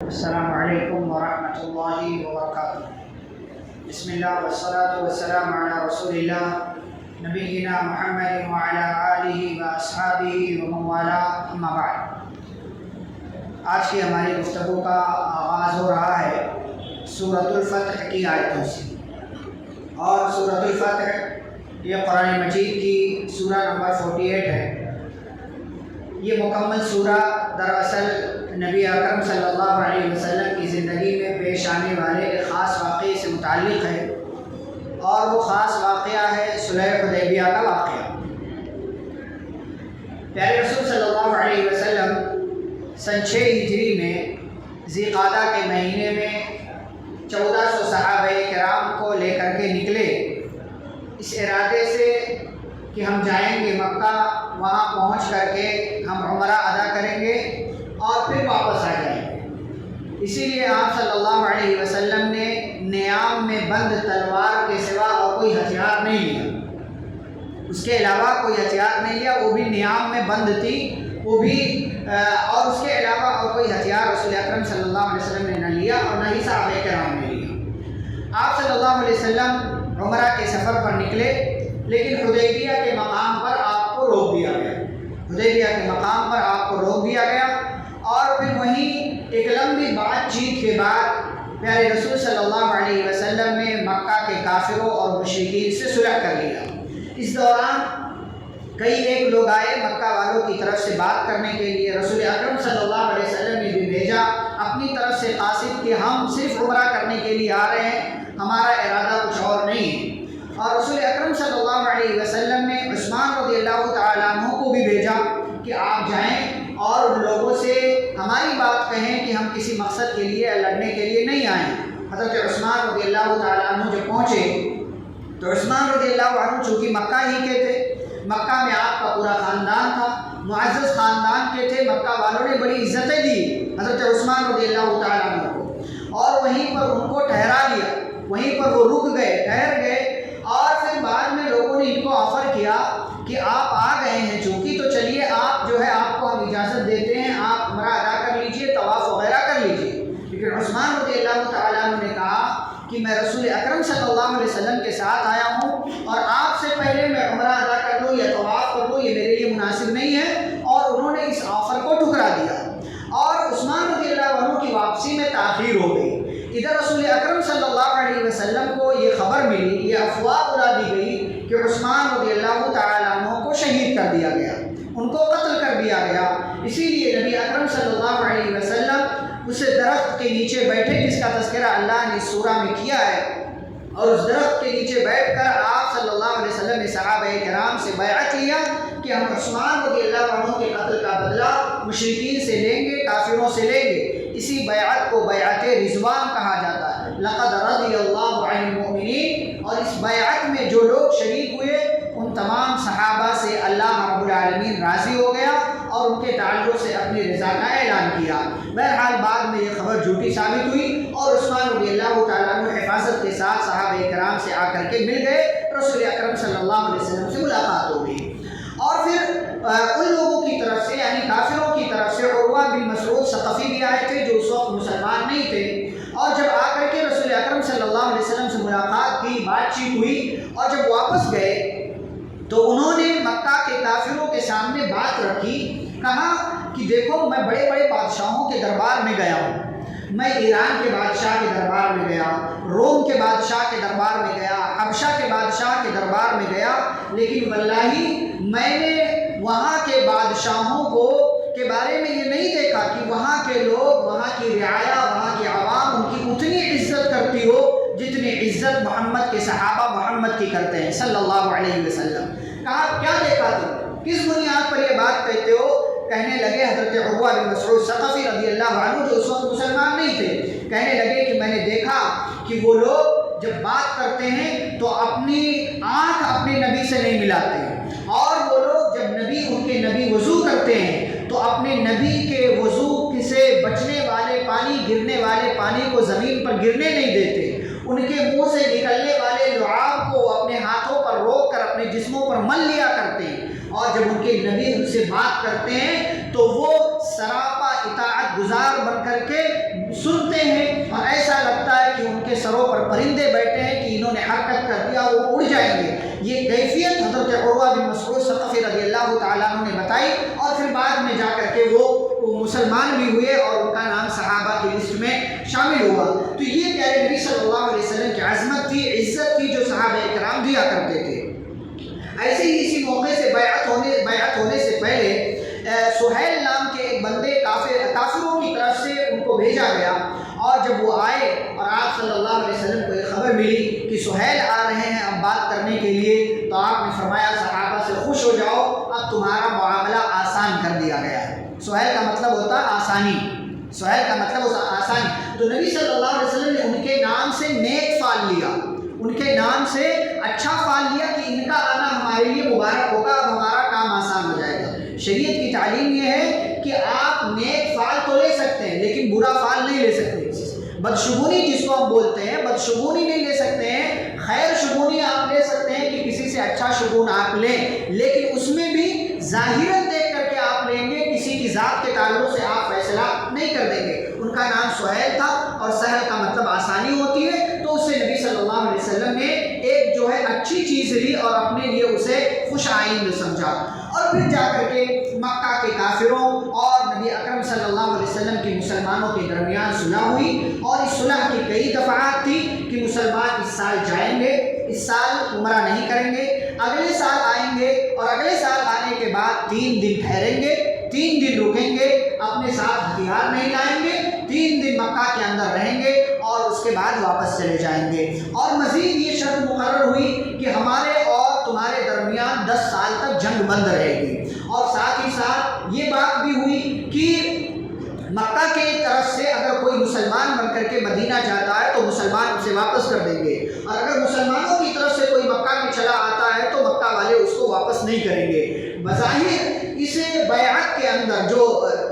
السلام علیکم ورحمۃ اللہ وبرکاتہ۔ بسم اللہ والصلاة والسلام علی رسول اللہ نبینا محمد وعلی آلہ واصحابہ ومن والاہ، اما بعد۔ آج کی ہماری گفتگو کا آغاز ہو رہا ہے سورۃ الفتح کی آیتوں سے، اور سورۃ الفتح یہ قرآن مجید کی سورہ نمبر 48 ہے۔ یہ مکمل سورہ دراصل نبی اکرم صلی اللہ علیہ وسلم کی زندگی میں پیش آنے والے ایک خاص واقعے سے متعلق ہے، اور وہ خاص واقعہ ہے صلح حدیبیہ کا واقعہ۔ پیارے رسول صلی اللہ علیہ وسلم سن 6 ہجری میں ذی قعدہ کے مہینے میں 1400 صحابہ کرام کو لے کر کے نکلے، اس ارادے سے کہ ہم جائیں گے مکہ، وہاں پہنچ کر کے ہم عمرہ ادا کریں گے اور پھر واپس آ جائیں گے۔ اسی لیے آپ صلی اللہ علیہ وسلم نے نیام میں بند تلوار کے سوا اور کوئی ہتھیار نہیں لیا، اس کے علاوہ کوئی ہتھیار نہیں لیا، وہ بھی نیام میں بند تھی، وہ بھی اور اس کے علاوہ اور کوئی ہتھیار رسول اکرم صلی اللہ علیہ وسلم نے نہ لیا اور نہ ہی صحابہ کرام نے لیا۔ آپ صلی اللہ علیہ وسلم عمرہ کے سفر پر نکلے، لیکن حدیبیہ کے مقام پر آپ کو روک دیا گیا۔ حدیبیہ کے مقام پر آپ کو روک دیا گیا، اور پھر وہیں ایک لمبی بات چیت کے بعد پیارے رسول صلی اللہ علیہ وسلم نے مکہ کے کافروں اور مشرکین سے صلح کر لیا۔ اس دوران کئی ایک لوگ آئے مکہ والوں کی طرف سے بات کرنے کے لیے، رسول اکرم صلی اللہ علیہ وسلم نے بھی بھیجا اپنی طرف سے قاصد کہ ہم صرف عمرہ کرنے کے لیے آ رہے ہیں، ہمارا ارادہ کچھ اور نہیں ہے۔ اور رسول اکرم صلی اللہ علیہ وسلم نے عثمان رضی اللہ تعالیٰ عنہ کو بھی بھیجا کہ آپ جائیں اور ان لوگوں سے ہماری بات کہیں کہ ہم کسی مقصد کے لیے لڑنے کے لیے نہیں آئے۔ حضرت عثمان رضی اللہ تعالیٰ عنہ جب پہنچے تو عثمان رضی اللہ عنہ چونکہ مکہ ہی کے تھے، مکہ میں آپ کا پورا خاندان تھا، معزز خاندان کے تھے، مکہ والوں نے بڑی عزتیں دی حضرت عثمان رضی اللہ تعالیٰ عنہ کو، اور وہیں پر ان کو ٹھہرا لیا، وہیں پر وہ رک گئے، ٹھہر گئے۔ اور پھر بعد میں لوگوں نے ان کو آفر کیا کہ آپ آ گئے ہیں چونکہ، تو چلیے آپ جو ہے آپ کو ہم اجازت دیتے ہیں، آپ عمرہ ادا کر لیجئے، طواف وغیرہ کر لیجئے۔ لیکن عثمان رضی اللہ تعالیٰ عنہ نے کہا کہ میں رسول اکرم صلی اللہ علیہ وسلم کے ساتھ آیا ہوں، اور آپ سے پہلے میں عمرہ ادا کر لوں یا طواف کر لوں، یہ میرے لیے مناسب نہیں ہے، اور انہوں نے اس آفر کو ٹھکرا دیا، اور عثمان رضی اللہ عنہ کی واپسی میں تاخیر ہو گئی۔ ادھر رسول اکرم صلی اللہ علیہ وسلم کو یہ خبر ملی، یہ افواہ اڑا دی گئی کہ عثمان رضی اللہ تعالیٰ عنہ کو شہید کر دیا گیا، ان کو قتل کر دیا گیا۔ اسی لیے نبی اکرم صلی اللہ علیہ وسلم اس درخت کے نیچے بیٹھے جس کا تذکرہ اللہ نے اس سورہ میں کیا ہے، اور اس درخت کے نیچے بیٹھ کر آپ صلی اللہ علیہ وسلم نے صحابہ کرام سے بیعت لیا کہ ہم عثمان رضی اللہ عنہ کے قتل کا بدلہ مشرکین سے لیں گے، کافروں سے لیں گے۔ اسی بیعت کو بیعت رضوان کہا جاتا ہے، لقد رضی اللہ عن المؤمنین۔ اور اس بیعت میں جو لوگ شریک ہوئے ان تمام صحابہ سے اللہ رب العالمین راضی ہو گیا اور ان کے تعلق سے اپنی رضا کا اعلان کیا۔ بہرحال بعد میں یہ خبر جھوٹی ثابت ہوئی، اور عثمان رضی اللہ تعالیٰ عنہ حفاظت کے ساتھ صحابہ کرام سے آ کر کے مل گئے، رسول اکرم صلی اللہ علیہ وسلم سے ملاقات ہو گئی۔ اور پھر ان لوگوں کی طرف سے یعنی کافروں کی طرف سے عروہ بن مسعود ثقفی بھی آئے تھے جو اس وقت مسلمان نہیں تھے، اور جب آ کر کے رسول اکرم صلی اللہ علیہ وسلم سے ملاقات کی، بات چیت ہوئی، اور جب واپس گئے تو انہوں نے مکہ کے کافروں کے سامنے بات رکھی، کہا کہ دیکھو میں بڑے بڑے بادشاہوں کے دربار میں گیا ہوں، میں ایران کے بادشاہ کے دربار میں گیا، روم کے بادشاہ کے دربار میں گیا، حبشہ کے بادشاہ کے دربار میں گیا، لیکن واللہ میں نے وہاں کے بادشاہوں کے بارے میں یہ نہیں دیکھا کہ وہاں کے لوگ، وہاں کی رعایا، وہاں کی عوام ان کی اتنی عزت کرتی ہو جتنی عزت محمد کے صحابہ محمد کی کرتے ہیں صلی اللہ علیہ وسلم۔ کہا کیا دیکھا تم، کس بنیاد پر یہ بات کہتے ہو؟ کہنے لگے حضرت عروہ بن مسعود ثقفی رضی اللہ عنہ جو اس وقت مسلمان نہیں تھے، کہنے لگے کہ میں نے دیکھا کہ وہ لوگ جب بات کرتے ہیں تو اپنی آنکھ اپنے نبی سے نہیں ملاتے، اور وہ لوگ جب ان کے نبی وضو کرتے ہیں تو اپنے نبی کے وضو سے بچنے والے پانی، گرنے والے پانی کو زمین پر گرنے نہیں دیتے، ان کے منہ سے نکلنے والے لعاب کو اپنے ہاتھوں پر روک کر اپنے جسموں پر مل لیا کرتے ہیں، اور جب ان کے نبی ان سے بات کرتے ہیں تو وہ سراپا اطاعت گزار بن کر کے سنتے ہیں اور ایسا لگتا ہے کہ ان کے سروں پر پرندے بیٹھے ہیں کہ انہوں نے حرکت کر دیا وہ اڑ جائیں گے۔ یہ کیفیت حضرت عروہ بن مسعود ثقفی رضی اللہ تعالیٰ عنہ نے بتائی، اور پھر بعد میں جا کر کے وہ مسلمان بھی ہوئے اور ان کا نام صحابہ کی لسٹ میں شامل ہوا۔ تو یہ پیارے نبی صلی اللہ علیہ وسلم کی عظمت تھی، عزت تھی جو صحابہ کرام دیا کرتے تھے۔ ایسے ہی اسی موقع سے بیعت ہونے سے پہلے سہیل نام کے ایک بندے کافروں کی طرف سے ان کو بھیجا گیا، اور جب وہ آئے اور آپ صلی اللہ علیہ وسلم کو یہ خبر ملی کہ سہیل آ رہے ہیں اب بات کرنے کے لیے، تو آپ نے فرمایا صحابہ سے خوش ہو جاؤ، اب تمہارا معاملہ آسان کر دیا گیا ہے۔ سہیل کا مطلب ہوتا آسانی، سہیل کا مطلب ہوتا آسانی۔ تو نبی صلی اللہ علیہ وسلم نے ان کے نام سے نیک فال لیا، ان کے نام سے اچھا فال لیا کہ ان کا آنا ہمارے لیے مبارک ہوگا اور ہمارا کام آسان ہو جائے گا۔ شریعت کی تعلیم یہ ہے کہ آپ نیک فال تو لے سکتے ہیں لیکن برا فال نہیں لے سکتے۔ بدشگونی جس کو ہم بولتے ہیں، بدشگونی نہیں لے سکتے ہیں، خیر شگونی آپ لے سکتے ہیں کہ کسی سے اچھا شگون آپ لیں، لیکن اس میں بھی ظاہراً دیکھ کر کے آپ لیں گے، کسی کی ذات کے تعلق سے آپ فیصلہ نہیں کر دیں گے۔ ان کا نام سہیل تھا اور سہل کا مطلب آسانی ہوتی ہے، تو اس سے نبی صلی اللہ علیہ وسلم نے ایک جو ہے اچھی چیز لی اور اپنے لیے اسے خوش آئند سمجھا۔ اور پھر جا کر کے مکہ کے کافروں اور نبی اکرم صلی اللہ علیہ وسلم کی مسلمانوں کے درمیان صلح ہوئی، اور اس صلح کی کئی دفعات تھی کہ مسلمان اس سال جائیں گے، اس سال عمرہ نہیں کریں گے، اگلے سال آئیں گے، اور اگلے سال آنے کے بعد 3 دن ٹھہریں گے، 3 دن رکیں گے، اپنے ساتھ ہتھیار نہیں لائیں گے، 3 دن مکہ کے اندر رہیں گے اور اس کے بعد واپس چلے جائیں گے۔ اور مزید یہ شرط مقرر ہوئی کہ ہمارے اور تمہارے درمیان 10 سال تک جنگ بند رہے گی، اور ساتھ ہی ساتھ یہ بات بھی ہوئی کہ مکہ کی طرف سے اگر کوئی مسلمان بن کر کے مدینہ جاتا ہے تو مسلمان اسے واپس کر دیں گے، اور اگر مسلمانوں کی طرف سے کوئی مکہ میں چلا آتا ہے تو مکہ والے اس کو واپس نہیں کریں گے۔ بظاہر اس بیعت کے اندر جو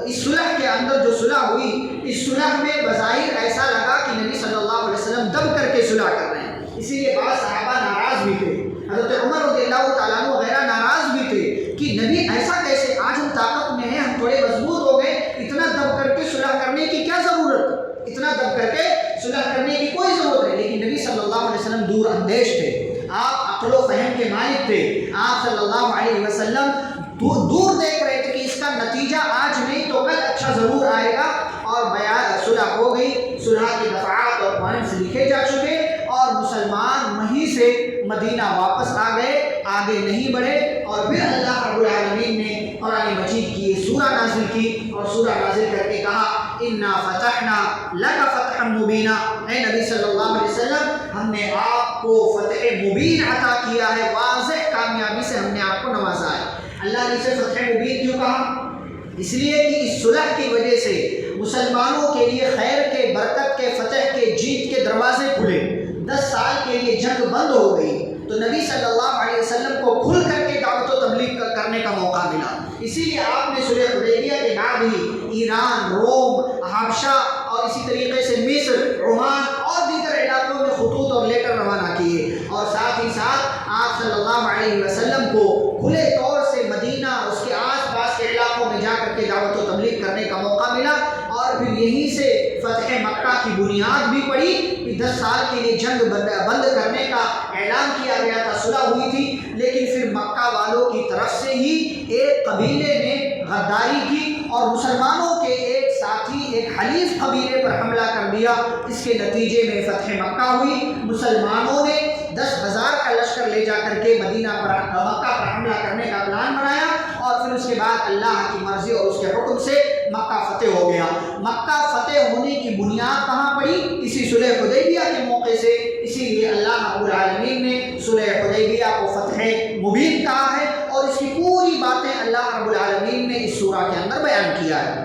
اس صلح کے اندر جو صلح ہوئی، اس صلح میں بظاہر ایسا لگا کہ نبی صلی اللہ علیہ وسلم دب کر کے صلح کر رہے ہیں، اسی لیے بعض صحابہ ناراض بھی تھے، حضرت عمر رضی اللہ تعالیٰ عنہ وغیرہ ناراض بھی تھے کہ نبی ایسا کیسے، آج ہم طاقت میں ہیں، ہم تھوڑے مضبوط ہو گئے، اتنا دب کر کے صلح کرنے کی کیا ضرورت، اتنا دب کر کے صلح کرنے کی کوئی ضرورت نہیں۔ لیکن نبی صلی اللہ علیہ وسلم دور اندیش تھے، آپ عقل و فہم کے مالک تھے، آپ صلی اللہ علیہ وسلم دور دیکھ رہے تھے کہ اس کا نتیجہ آج نہیں تو کل اچھا ضرور آئے گا، اور بیعت صلح ہو گئی، صلح کے دفعات اور پوائنٹس لکھے جا چکے، اور مسلمان وہیں سے مدینہ واپس آ گئے، آگے نہیں بڑھے۔ اور پھر اللہ رب العالمین نے قرآن مجید کی یہ سورہ نازل کی، اور سورہ نازل کر کے کہا انا فتحنا لک فتحا مبینا، اے نبی صلی اللہ علیہ وسلم ہم نے آپ کو فتح مبین عطا کیا ہے، واضح کامیابی سے ہم نے آپ کو نوازا ہے۔ اللہ نے اسے فتح مبین کیوں کہا؟ اس لیے کہ اس صلح کی وجہ سے مسلمانوں کے لیے خیر کے، برکت کے، فتح کے، جیت کے دروازے کھلے، 10 سال کے لیے جنگ بند ہو گئی، تو نبی صلی اللہ علیہ وسلم کو کھل کر کے دعوت و تبلیغ کرنے کا موقع ملا۔ اسی لیے آپ نے صلح حدیبیہ کے بعد ہی ایران، روم، حبشہ اور اسی طریقے سے مصر، عمان اور دیگر علاقوں میں خطوط اور لیٹر روانہ کیے، اور ساتھ ہی ساتھ آپ صلی اللہ علیہ وسلم کو کھلے طور سے مدینہ اور اس کے آس پاس کے علاقوں میں جا کر کے دعوت و تبلیغ کرنے کا موقع ملا، اور پھر یہیں سے فتح مکہ کی بنیاد بھی پڑی کہ 10 سال کے لیے جنگ بند کرنے کا اعلان کیا گیا تھا، صلح ہوئی تھی، لیکن پھر مکہ والوں کی طرف سے ہی ایک قبیلے نے غداری کی اور مسلمانوں کے ایک ساتھی، ایک حلیف قبیلے پر حملہ کر دیا۔ اس کے نتیجے میں فتح مکہ ہوئی، مسلمانوں نے 10,000 کا لشکر لے جا کر کے مکہ پر حملہ کرنے کا پلان بنایا، اور پھر اس کے بعد اللہ کی مرضی اور اس کے حکم سے مکہ فتح ہو گیا۔ مکہ فتح ہونے کی بنیاد کہاں پڑی؟ اسی صلح حدیبیہ کے موقع سے، اسی لیے اللہ رب العالمین نے صلح حدیبیہ کو فتح مبین کہا ہے، اور اس کی پوری باتیں اللہ رب العالمین نے اس سورہ کے اندر بیان کیا ہے۔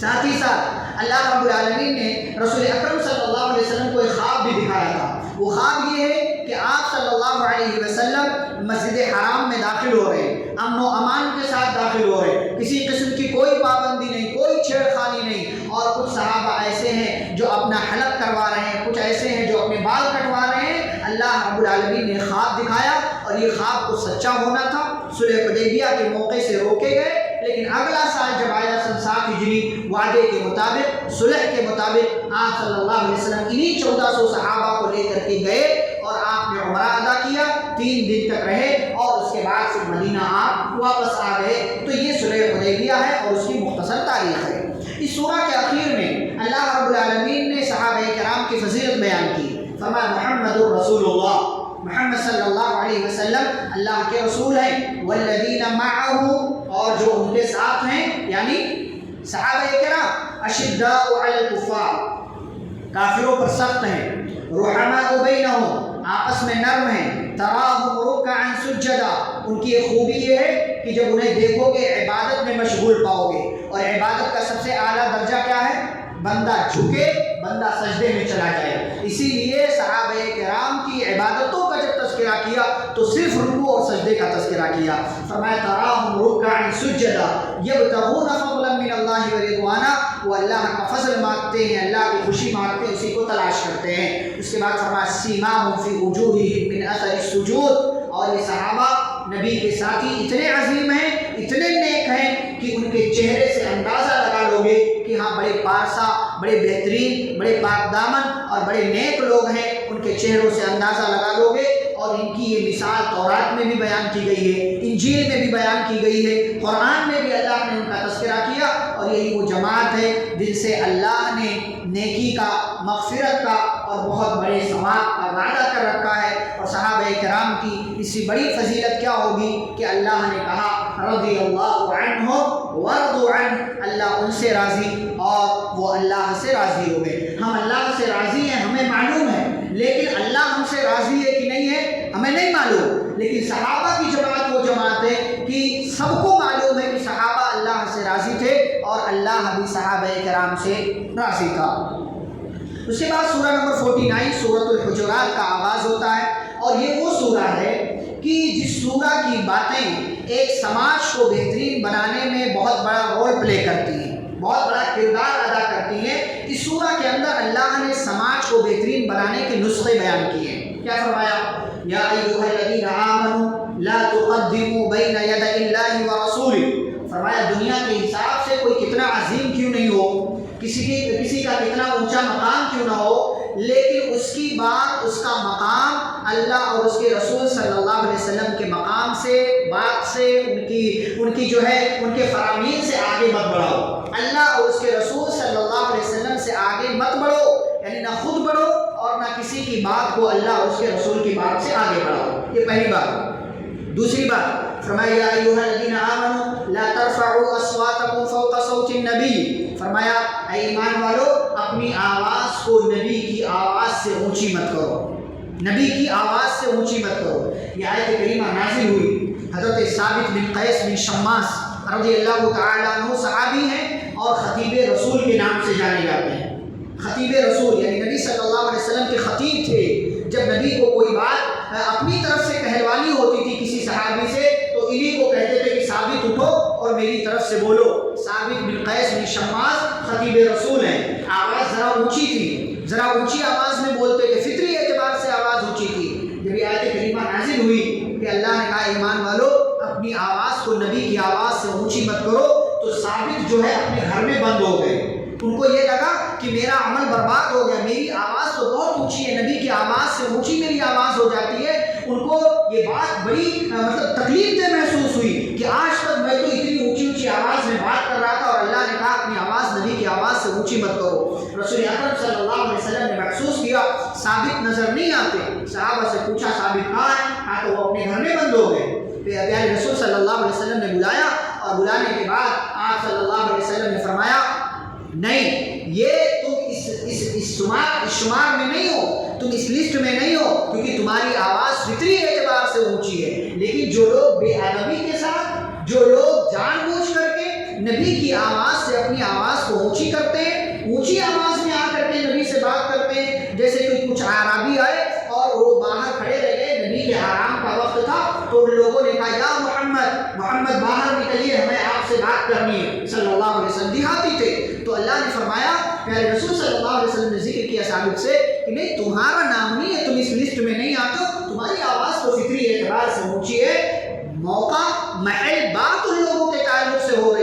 ساتھ ہی ساتھ اللہ رب العالمین نے رسول اکرم صلی اللہ علیہ وسلم کو ایک خواب بھی دکھایا تھا۔ وہ خواب یہ ہے کہ آپ صلی اللہ علیہ وسلم مسجد حرام میں داخل ہو رہے ہیں، امن و امان کے ساتھ داخل ہو رہے ہیں، کسی قسم کی کوئی پابندی نہیں، کوئی چھیڑ خانی نہیں، اور کچھ صحابہ ایسے ہیں جو اپنا حلق کروا رہے ہیں، کچھ ایسے ہیں جو اپنے بال کٹوا رہے ہیں۔ اللہ رب العالمین نے خواب دکھایا، اور یہ خواب کو سچا ہونا تھا، صلح حدیبیہ کے موقع سے روکے گئے، لیکن اگلا سال جب آیا سن 7 ہجری وعدے کے مطابق صلح کے مطابق آپ صلی اللہ علیہ وسلم انہی 1400 صحابہ کو لے کر کے گئے اور آپ نے عمرہ ادا کیا، 3 دن تک رہے اور اس کے بعد پھر مدینہ آپ واپس آ گئے۔ تو یہ صلح حدیبیہ ہے اور اس کی مختصر تاریخ ہے۔ اس سورہ کے آخر میں اللہ رب العالمین نے صحابہ کرام کی فضیلت بیان کی، فرمایا محمد الرسول اللہ، محمد صلی اللہ علیہ وسلم اللہ کے رسول ہیں، والذین معہ اور جو ان کے ساتھ ہیں یعنی صحابہ کرام، اشداء علی الکفار کافروں پر سخت ہیں، رحماء بینہم آپس میں نرم ہیں، تراہم رکعا سجدا ان کی ایک خوبی یہ ہے کہ جب انہیں دیکھو گے عبادت میں مشغول پاؤ گے، اور عبادت کا سب سے اعلیٰ درجہ کیا ہے؟ بندہ جھکے، بندہ سجدے میں چلا جائے۔ اسی لیے صحابہ کرام کی عبادتوں کا جب تذکرہ کیا تو صرف رکوع اور سجدے کا تذکرہ کیا، فرمایا تراہم رکعا سجدا یبتغون فضلا من اللہ ورضوانا، وہ اللہ کا فضل مانگتے ہیں، اللہ کی خوشی مانگتے ہیں، اسی کو تلاش کرتے ہیں۔ اس کے بعد فرمایا سیماہم فی وجوہہم من اثر السجود، اور یہ صحابہ نبی کے ساتھی اتنے عظیم ہیں، اتنے نیک ہیں کہ ان کے چہرے سے اندازہ لگا لو گے کہ ہاں بڑے پارسا، بڑے بہترین، بڑے پاک دامن اور بڑے نیک لوگ ہیں، ان کے چہروں سے اندازہ لگا لو گے۔ اور ان کی یہ مثال تورات میں بھی بیان کی گئی ہے، انجیل میں بھی بیان کی گئی ہے، قرآن میں بھی اللہ نے ان کا تذکرہ کیا، اور یہی وہ جماعت ہے جن سے اللہ نے نیکی کا، مغفرت کا اور بہت بڑے ثواب کا وعدہ کر رکھا ہے۔ اور صحابہ کرام کی اس سے بڑی فضیلت کیا ہوگی کہ اللہ نے کہا رضی اللہ عنہم ورضوا عنہ، اللہ ان سے راضی اور وہ اللہ سے راضی ہو گئے۔ ہم اللہ سے راضی ہیں ہمیں معلوم ہے، لیکن اللہ ہم سے راضی ہے کہ نہیں ہے ہمیں نہیں معلوم۔ لیکن صحابہ کی جماعت وہ جماعت ہے کہ سب کو معلوم ہے کہ صحابہ اللہ سے راضی تھے اور اللہ بھی صحابہ کرام سے راضی تھا۔ اس کے بعد سورہ نمبر 49 سورۃ الحجرات کا آغاز ہوتا ہے، اور یہ وہ سورہ ہے کہ جس سورہ کی باتیں ایک سماج کو بہترین بنانے میں بہت بڑا رول پلے کرتی ہیں، بہت بڑا کردار ادا کرتی ہیں۔ اس سورہ کے اندر اللہ نے سماج کو بہترین بنانے کے نسخے بیان کیے ہیں۔ کیا فرمایا؟ یا ایھا الذین آمنوا لا تقدموا بین یدی اللہ ورسولہ، فرمایا دنیا کے حساب سے کوئی کتنا عظیم کیوں نہیں ہو، کسی کا کتنا اونچا مقام کیوں نہ ہو، لیکن اس کی بات، اس کا مقام اللہ اور اس کے رسول صلی اللہ علیہ وسلم کے مقام سے، بات سے، ان کی جو ہے ان کے فرامین سے آگے مت بڑھاؤ۔ اللہ اور اس کے رسول صلی اللہ علیہ وسلم سے آگے مت بڑھو، یعنی نہ خود بڑھو اور نہ کسی کی بات کو اللہ اور اس کے رسول کی بات سے آگے بڑھاؤ۔ یہ پہلی بات۔ دوسری بات فرمایا یا ایھا الذین آمنوا لا ترفعوا اصواتکم فوق صوت النبی، فرمایا اے ایمان والو اپنی آواز کو نبی کی آواز سے اونچی مت کرو، نبی کی آواز سے اونچی مت کرو۔ یہ آیت کریمہ نازل ہوئی، حضرت ثابت بن قیس بن شماس رضی اللہ تعالیٰ عنہ صحابی ہیں اور خطیب رسول کے نام سے جانے جاتے ہیں۔ خطیب رسول یعنی نبی صلی اللہ علیہ وسلم کے خطیب تھے۔ جب نبی کو کوئی بات اپنی طرف سے کہلوانی ہوتی تھی کسی صحابی سے تو انہی کو کہتے تھے کہ ثابت اٹھو اور میری طرف سے بولو۔ ثابت بن قیس بن شماس خطیب رسول ہیں، آواز ذرا اونچی تھی، ذرا اونچی آواز میں بولتے تھے، فطری اعتبار سے آواز اونچی تھی۔ جب یہ آیت کریمہ نازل ہوئی کہ اللہ نے کہا ایمان والو اپنی آواز کو نبی کی آواز سے اونچی مت کرو، تو ثابت جو ہے اپنے گھر میں بند ہو گئے۔ ان کو یہ لگا کہ میرا عمل برباد ہو گیا، میری آواز تو بہت اونچی ہے، نبی کی آواز سے اونچی میری آواز ہو جاتی ہے۔ ان کو یہ بات بڑی تکلیف دہ محسوس ہوئی کہ آج تک میں تو اتنی اونچی اونچی آواز میں بات کر رہا تھا اور اللہ نے کہا اپنی آواز نبی کی آواز سے اونچی مت کرو۔ رسول اکرم صلی اللہ علیہ وسلم نے محسوس کیا ثابت نظر نہیں آتے، صحابہ سے پوچھا ثابت کہاں ہے؟ کہا تو وہ اپنے گھر میں بند ہو گئے۔ پیارے رسول صلی اللہ علیہ وسلم نے بلایا اور بلانے کے بعد آپ صلی اللہ علیہ وسلم نے فرمایا نہیں، یہ تم اس شمار میں نہیں ہو، تم اس لسٹ میں نہیں ہو، کیونکہ تمہاری آواز فطری اعتبار سے اونچی ہے۔ لیکن جو لوگ بے ادبی کے ساتھ، جو لوگ جان بوجھ کر کے نبی کی آواز سے اپنی آواز کو اونچی کرتے ہیں، اونچی آواز میں آ کر کے نبی سے بات کرتے ہیں، جیسے کہ کچھ اعرابی آئے اور وہ باہر کھڑے رہ گئے، نبی کے آرام کا وقت تھا تو ان لوگوں نے کہا یا محمد باہر نکلیے، ہمیں آپ سے بات کرنی ہے، صلی اللہ علیہ وسلم دیہاتی تھے۔ تو اللہ نے فرمایا، پیارے رسول صلی اللہ علیہ وسلم نے ذکر کیا ثابت سے کہ نہیں تمہارا نام نہیں ہے، تم اس لسٹ میں نہیں آتے ہو، تمہاری آواز تو فطری اعتبار سے اونچی ہے، موقع محل بات ان لوگوں کے تعلق سے ہو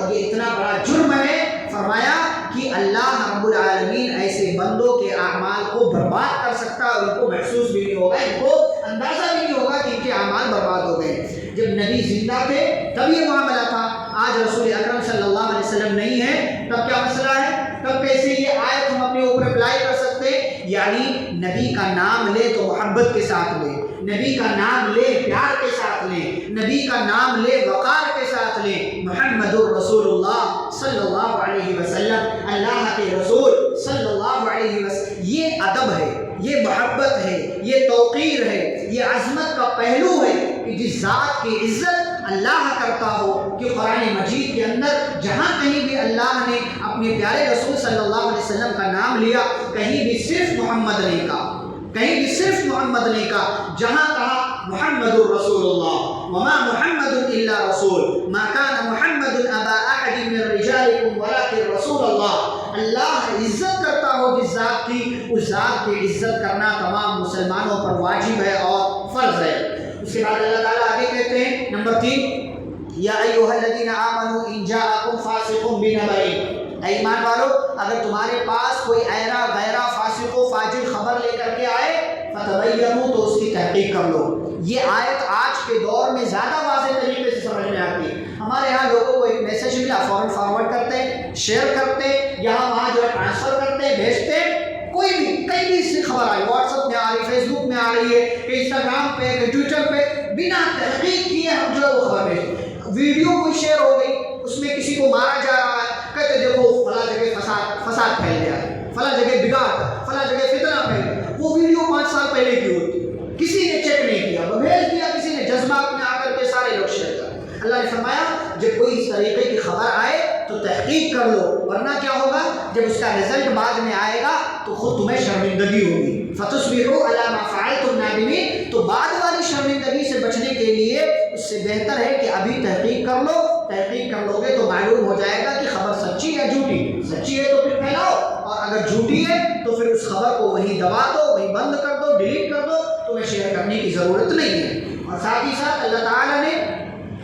اور یہ اتنا بڑا جرم ہے، فرمایا کہ اللہ رب العالمین ایسے بندوں کے اعمال کو برباد کر سکتا ہے اور ان کو محسوس بھی نہیں ہوگا، ان کو اندازہ بھی نہیں ہوگا کہ ان کے اعمال برباد ہو گئے۔ جب نبی زندہ تھے تب یہ معاملہ تھا، آج رسول اکرم صلی اللہ علیہ وسلم نہیں ہے، تب کیا مسئلہ ہے؟ تب کیسے یہ آیت ہم اپنے اوپر اپلائی کر سکتے؟ یعنی نبی کا نام لے تو محبت کے ساتھ لے، نبی کا نام لے پیار کے ساتھ لے، نبی کا نام لے وقار کے ساتھ لے۔ محمد الرسول اللہ صلی اللہ علیہ وسلم، اللہ کے رسول صلی اللہ علیہ وسلم، یہ ادب ہے، یہ محبت ہے، یہ توقیر ہے، یہ عظمت کا پہلو ہے کہ جس ذات کی عزت اللہ کرتا ہو، کہ قرآن مجید کے اندر جہاں کہیں بھی اللہ نے اپنے پیارے رسول صلی اللہ علیہ وسلم کا نام لیا، کہیں بھی صرف محمد نہیں کہا، کہیں بھی صرف محمد نہیں کہا، جہاں کہا محمد الرسول اللہ، وما محمد الا رسول ما كان محمد ابا احد من رجالكم ولكن رسول اللہ۔ اللہ عزت کرتا ہو جس ذات کی، اس ذات کی عزت کرنا تمام مسلمانوں پر واجب ہے اور فرض ہے۔ اس کے بعد اللہ تعالیٰ آگے کہتے ہیں نمبر 3، یا ایھا الذین آمنوا ان جاءکم فاسق بنبأ، اے ایمان والو اگر تمہارے پاس کوئی ایرا غیرہ فاسق و فاجر خبر لے کر کے آئے، فتبینوا تو اس کی تحقیق کر لو۔ یہ آیت آج کے دور میں زیادہ واضح طریقے سے سمجھ میں آتی ہے۔ ہمارے ہاں لوگوں کو ایک میسج ملا، فوراً فارورڈ کرتے، شیئر کرتے، یہاں وہاں جو ہے ٹرانسفر کرتے، بھیجتے، کوئی بھی کہیں بھی اس سے خبر آئی، واٹس ایپ میں آ رہی، فیس بک میں آ رہی ہے، کہ انسٹاگرام پہ، کہ ٹویٹر پہ، بنا تحقیق کیے ہم جو ہے وہ خبر بھیجتے۔ ویڈیو کوئی شیئر ہو گئی، اس میں کسی کو مارا جا رہا ہے، کہتے دیکھو فلاں جگہ فساد پھیل گیا ہے، فلاں جگہ بگاڑ، فلاں جگہ فتنہ پھیل گیا۔ وہ ویڈیو 5 سال پہلے کی ہوتی، کسی نے چیک نہیں کیا، وہ بھیج دیا کسی نے، جذبات میں آ کر کے سارے لوگ شیئر کر۔ اللہ نے فرمایا جب کوئی اس طریقے کی خبر آئے تو تحقیق کر لو، ورنہ کیا ہوگا جب اس کا رزلٹ بعد میں آئے گا تو خود تمہیں شرمندگی ہوگی۔ فتصبروا علی ما فعلتم نادمین، تو بعد والی شرمندگی سے بچنے کے لیے اس سے بہتر ہے کہ ابھی تحقیق کر لو۔ تحقیق کر لو گے تو معلوم ہو جائے گا کہ خبر سچی ہے جھوٹی، سچی ہے تو پھر پھیلاؤ، اور اگر جھوٹی ہے تو پھر اس خبر کو وہیں دبا دو، وہیں بند کر دو، ڈیلیٹ کر دو، تمہیں شیئر کرنے کی ضرورت نہیں ہے۔ اور ساتھ ہی ساتھ اللہ تعالیٰ نے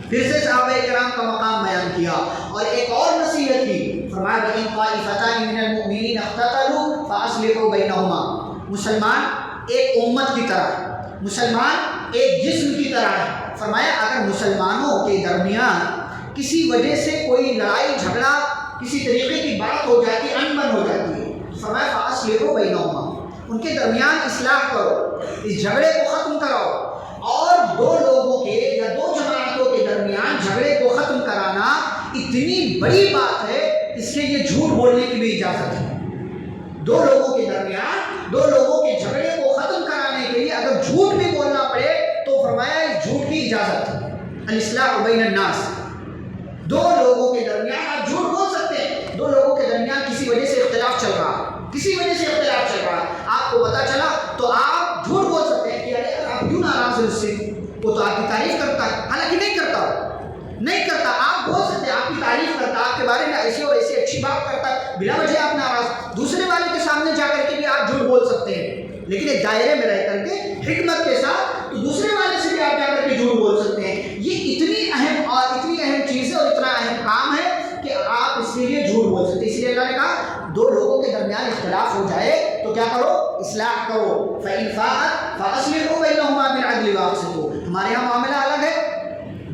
پھر سے صحابہ کرام کا مقام بیان کیا اور ایک اور نصیحت کی، فرمایا وَإِن طَائِفَتَانِ مِنَ الْمُؤْمِنِينَ اقْتَتَلُوا فَأَصْلِحُوا بَيْنَهُمَا۔ مسلمان ایک امت کی طرح ہے، مسلمان ایک جسم کی طرح ہے۔ فرمایا اگر مسلمانوں کے درمیان کسی وجہ سے کوئی لڑائی جھگڑا، کسی طریقے کی بات ہو جاتی ہے، انبن ہو جاتی ہے، فرمایا فَأَصْلِحُوا بَيْنَهُمَا، ان کے درمیان اصلاح کرو، اس جھگڑے کو ختم کراؤ۔ اور دو لوگوں کے یا دو جماعتوں کے درمیان جھگڑے کو ختم کرانا اتنی بڑی بات ہے، اس کے لیے جھوٹ بولنے کی بھی اجازت ہے۔ دو لوگوں کے درمیان، دو لوگوں کے جھگڑے کو ختم کرانے کے لیے اگر جھوٹ بھی بولنا پڑے تو فرمایا اس جھوٹ کی اجازت ہے۔ الاصلاح بین الناس، دو لوگوں کے درمیان آپ جھوٹ بول سکتے ہیں، دو لوگوں کے درمیان کسی وجہ سے اختلاف چل رہا، کسی وجہ سے اختلاف چل رہا، آپ کو پتہ چلا تو آپ جھوٹ بول سکتے ہیں کہ ارے آپ کیوں ناراض ہیں اس سے، وہ تو آپ کی تعریف کرتا ہے، حالانکہ نہیں کرتا، آپ بول سکتے ہیں آپ کی تعریف کرتا، آپ کے بارے میں ایسی اور ایسی اچھی بات کرتا ہے، بلا وجہ آپ ناراض، دوسرے والے کے سامنے جا کر کے بھی آپ جھوٹ بول سکتے ہیں، لیکن ایک دائرے میں رہ کر کے حکمت کے ساتھ، تو دوسرے والے سے بھی آپ جا کر کے جھوٹ بول سکتے ہیں۔ یہ اتنی اہم چیز ہے اور اتنا اہم کام ہے کہ آپ اس کے لیے جھوٹ بول سکتے ہیں۔ اس لیے اللہ نے کہا دو لوگوں کے درمیان اختلاف ہو جائے تو کیا کرو؟ اصلاح کرو۔ فَإِنْ فَاءَتْ فَأَصْلِحُوا بَيْنَهُمَا بِالْعَدْلِ وَأَقْسِطُوا۔ ہمارے یہاں معاملہ الگ ہے،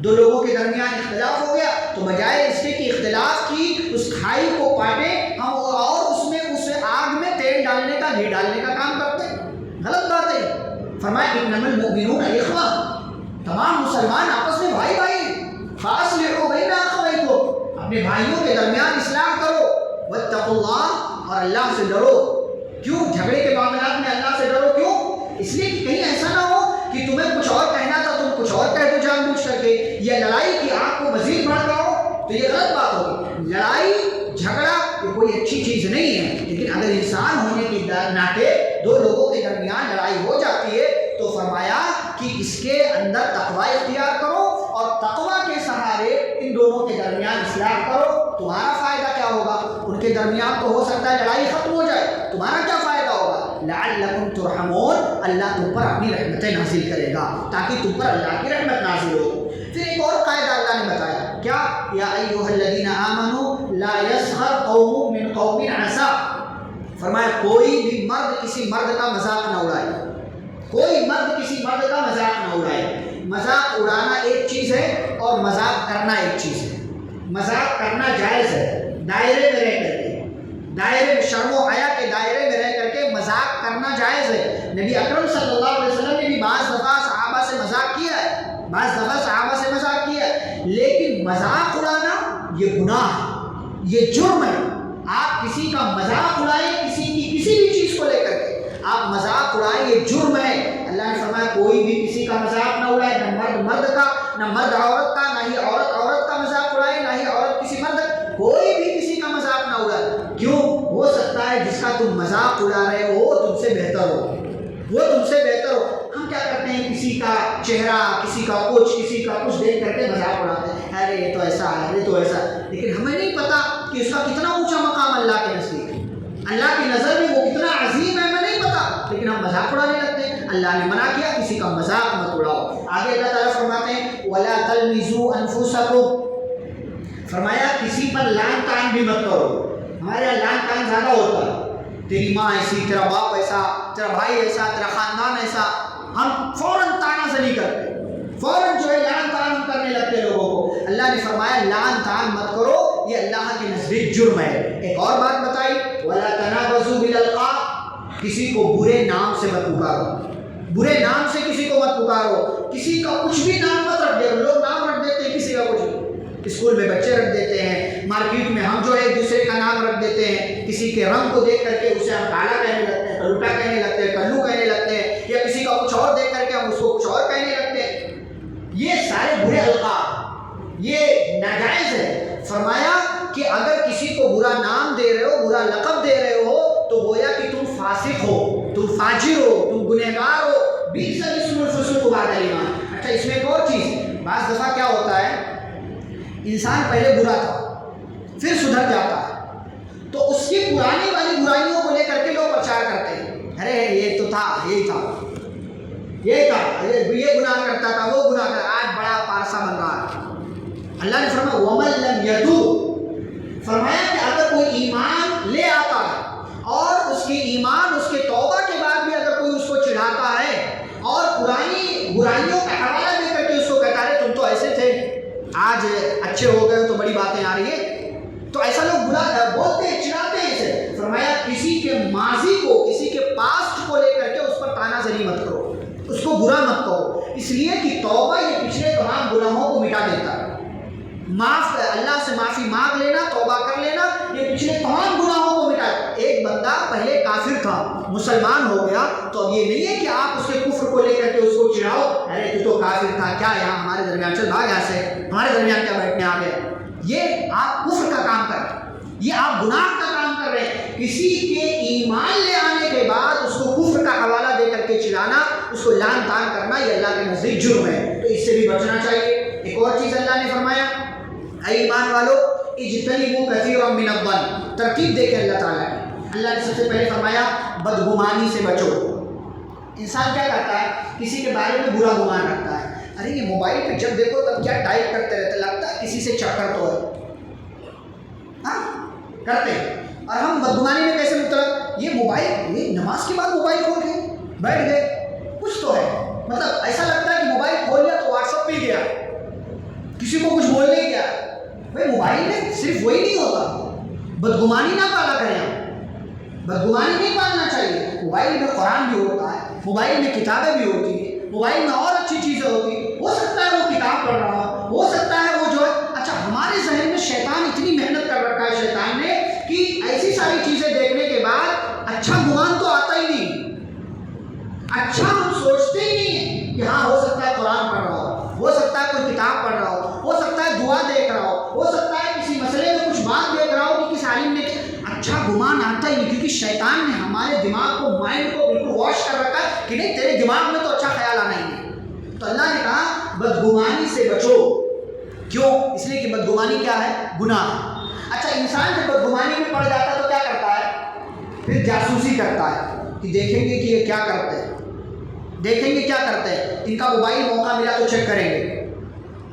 دو لوگوں کے درمیان اختلاف ہو گیا تو بجائے اس کے کہ اختلاف کی اس کھائی کو کاٹیں ہم اور اس میں اس آگ میں تیل ڈالنے کا، گھی ڈالنے کا کام کرتے ہیں، غلط بات ہے۔ فرمایا اِنَّمَا الْمُؤْمِنُونَ إِخْوَةٌ، تمام مسلمان آپس میں بھائی بھائی، فَأَصْلِحُوا بَيْنَ أَخَوَيْكُمْ، اپنے بھائیوں کے درمیان اصلاح کرو، وَاتَّقُوا اللَّهَ، اور اللہ سے ڈرو۔ کیوں؟ جھگڑے کے معاملات میں اللہ سے ڈرو، کیوں؟ اس لیے کہ کہیں ایسا نہ ہو کہ تمہیں کچھ اور کہنا تھا تم کچھ اور کہہ دو جان بوجھ کر کے، یا لڑائی کی آگ کو مزید بھڑکاؤ، تو یہ غلط بات ہوگی۔ لڑائی جھگڑا یہ کوئی اچھی چیز نہیں ہے، لیکن اگر انسان ہونے کے ناطے دو لوگوں کے درمیان لڑائی ہو جاتی ہے تو فرمایا کہ اس کے اندر تقوی اختیار کرو اور تقوی کے سہارے ان دونوں کے درمیان اصلاح کرو۔ تمہارا فائدہ کیا ہوگا؟ ان کے درمیان تو ہو سکتا ہے لڑائی ختم ہو جائے، تمہارا کیا فائدہ ہوگا؟ لعلکم ترحمون، اللہ تم پر اپنی رحمتیں نازل کرے گا تاکہ تم پر اللہ کی رحمت نازل ہو۔ پھر ایک اور قاعدہ اللہ نے بتایا، کیا؟ یا ایھا الذین آمنوا لا یسخر قوم من قوم عسیٰ، فرمایا کوئی بھی مرد کسی مرد کا مذاق نہ اڑائے، کوئی مرد کسی مرد کا مذاق نہ اڑائے۔ مذاق اڑانا ایک چیز ہے اور مذاق کرنا ایک چیز ہے۔ مذاق کرنا جائز ہے دائرے میں رہ کر کے، دائرے شرم و حیا کے دائرے میں رہ کر کے مذاق کرنا جائز ہے۔ نبی اکرم صلی اللہ علیہ وسلم نے بھی بعض دفعہ صحابہ سے مذاق کیا ہے، بعض دفعہ صحابہ سے مذاق کیا ہے، لیکن مذاق اڑانا یہ گناہ ہے، یہ جرم ہے۔ آپ کسی کا مذاق اڑائیں، کسی کی کسی بھی چیز کو لے کر کے آپ مذاق اڑائیں، یہ جرم ہے۔ اللہ نے فرمایا کوئی بھی کسی کا مذاق نہ اڑائے، نہ مرد مرد کا، نہ مرد عورت کا، نہ ہی عورت عورت کا مذاق اڑائے، نہ ہی عورت کسی مرد، کوئی بھی کسی کا مذاق نہ اڑائے۔ کیوں؟ ہو سکتا ہے جس کا تم مذاق اڑا رہے ہو وہ تم سے بہتر ہو، وہ تم سے بہتر ہو۔ ہم کیا کرتے ہیں، کسی کا چہرہ، کسی کا کچھ دیکھ کر کے مذاق اڑاتے ہیں، ارے یہ تو ایسا ہے، یہ تو ایسا، لیکن ہمیں نہیں پتا کہ اس کا کتنا اونچا مقام اللہ کے نزدیک ہے، اللہ کی نظر میں وہ کتنا عظیم ہے، ہمیں نہیں پتا، لیکن ہم مذاق اڑانے لگتے ہیں۔ اللہ نے منع کیا کسی کا مذاق مت اڑاؤ۔ آگے اللہ تعالیٰ فرماتے ہیں وَلَا تَلْمِزُوا أَنفُسَكُمْ، فرمایا کسی پر لعن طعن بھی مت کرو۔ ہمارے یہاں لعن طعن زیادہ ہوتا ہے، تیری ماں ایسی، تیرا باپ ایسا، تیرا بھائی ایسا، تیرا خاندان ایسا، ہم فوراً طعنہ زنی کرتے، فوراً جو ہے لعن طعن کرنے لگتے لوگوں کو۔ اللہ نے فرمایا لعن طعن مت کرو، یہ اللہ کے نزدیک جرم ہے۔ ایک اور بات بتائی وَلَا تَنَابَزُوا بِالْأَلْقَابِ، کسی کو برے نام سے مت پکارو، برے نام سے کسی کو مت پکارو، کسی کا کچھ بھی نام مت رکھ دو۔ لوگ نام رکھ دیتے ہیں کسی کا کچھ بھی، اسکول میں بچے رکھ دیتے ہیں، مارکیٹ میں ہم جو ہے ایک دوسرے کا نام رکھ دیتے ہیں، کسی کے رنگ کو دیکھ کر کے اسے ہم کالا کہنے لگتے ہیں، الٹا کہنے لگتے ہیں، کلو کہنے لگتے ہیں، یا کسی کا کچھ اور دیکھ کر کے ہم اس کو کچھ اور کہنے لگتے ہیں۔ یہ سارے برے القاب، یہ ناجائز ہے۔ فرمایا کہ اگر کسی کو برا نام دے رہے ہو، برا لقب دے رہے ہو، تو گویا کہ تم فاسق ہو، تم فاجر ہو، تم گنہگار ہو۔ بئس الاسم الفسوق بعد الایمان۔ اچھا اس میں ایک اور چیز، بعض دفعہ کیا ہوتا ہے، انسان پہلے برا تھا پھر سدھر جاتا ہے، تو اس کی پرانی والی برائیوں کو لے کر کے لوگ پرچار کرتے ہیں، ارے یہ تو تھا، یہی تھا، یہ تھا، یہ گناہ کرتا تھا، وہ گناہ کرتا، آج بڑا پارسا بن رہا ہے۔ اللہ نے فرمایا وَمَن لَمْ يَتُوب، فرمایا کہ اگر کوئی ایمان لے آتا ہے اور اس کی ایمان، اس کے توبہ کے بعد بھی اگر کوئی اس کو چڑھاتا ہے اور پرانی برائیوں کا حوالہ دے کر کے اس کو کہتا ہے تم تو ایسے تھے، آج اچھے ہو گئے تو بڑی باتیں آ رہی ہے، تو ایسا لوگ برا بولتے ہیں، چڑھاتے ہیں اسے۔ فرمایا کسی کے ماضی کو، کسی کے پاسٹ کو لے کر کے اس پر طعنہ زنی مت کرو، اس کو برا مت کہو، اس لیے کہ توبہ یہ پچھلے تمام گناہوں کو مٹا دیتا ہے۔ اللہ سے معافی مانگ لینا، توبہ کر لینا، یہ پچھلے تمام گناہوں کو مٹا۔ ایک بندہ پہلے کافر تھا، مسلمان ہو گیا، تو اب یہ نہیں ہے کہ آپ اس کے کفر کو لے کر کے اس کو چڑھاؤ، ارے تو کافر تھا، کیا یہاں ہمارے درمیان، چل بھاگ یہاں سے، ہمارے درمیان کیا بیٹھنے آ گئے۔ یہ آپ کفر کا کام کر رہے ہیں، یہ آپ گناہ کا کام کر رہے ہیں۔ کسی کے ایمان لے آنے کے بعد اس کو کفر کا حوالہ دے کر کے چڑھانا، اس کو لعن طعن کرنا، یہ اللہ کے نزدیک جرم ہے، تو اس سے بھی بچنا چاہیے۔ ایک اور چیز اللہ نے فرمایا اے ایمان والو اجتنبوا کثیرا من الظن، ترتیب دے کے اللہ تعالیٰ نے، اللہ نے سب سے پہلے فرمایا بدگمانی سے بچو۔ انسان کیا کرتا ہے، کسی کے بارے میں برا گمان رکھتا ہے، ارے یہ موبائل پہ جب دیکھو تب کیا ٹائپ کرتے رہتے، لگتا ہے کسی سے چکر تو ہے، ہاں کرتے ہیں۔ اور ہم بدگمانی میں کیسے مطلب، یہ موبائل، یہ نماز کے بعد موبائل کھول کے بیٹھ گئے، کچھ تو ہے، مطلب ایسا لگتا ہے کہ موبائل کھول لیا تو واٹس ایپ پہ گیا، کسی کو کچھ بول نہیں گیا۔ بھائی موبائل میں صرف وہی نہیں ہوتا، بدگمانی نہ پالا کریں ہم، بدگمانی نہیں پالنا چاہیے۔ موبائل میں قرآن بھی ہوتا ہے، موبائل میں کتابیں بھی ہوتی ہیں، موبائل میں اور اچھی چیزیں ہوتی ہیں، ہو سکتا ہے وہ کتاب پڑھ رہا ہو سکتا ہے وہ جو ہے، اچھا ہمارے ذہن میں شیطان اتنی محنت کر رکھا ہے شیطان نے کہ ایسی ساری چیزیں دیکھنے کے بعد اچھا گمان تو آتا ہی نہیں، اچھا ہم سوچتے ہی نہیں ہیں کہ ہاں ہو سکتا ہے قرآن پڑھ رہا ہو سکتا ہے کوئی کتاب پڑھ رہا ہو سکتا ہے دعا دیکھ رہا ہو سکتا ہے کسی مسئلے میں کچھ بات دیکھ رہا ہو کہ کس عالم نے، اچھا گمان آتا ہی نہیں، کیونکہ شیطان نے ہمارے دماغ کو، مائنڈ کو بالکل واش کر رکھا ہے کہ نہیں تیرے دماغ میں تو اچھا خیال آنا ہی ہے۔ تو اللہ نے کہا بدگمانی سے بچو، کیوں؟ اس لیے کہ بدگمانی کیا ہے، گناہ ہے۔ اچھا انسان جب بدگمانی میں پڑ جاتا ہے تو کیا کرتا ہے، پھر جاسوسی کرتا ہے، کہ دیکھیں گے کہ یہ کیا کرتے ہیں، دیکھیں گے کیا کرتے ہیں، ان کا موبائل موقع ملا تو چیک کریں گے،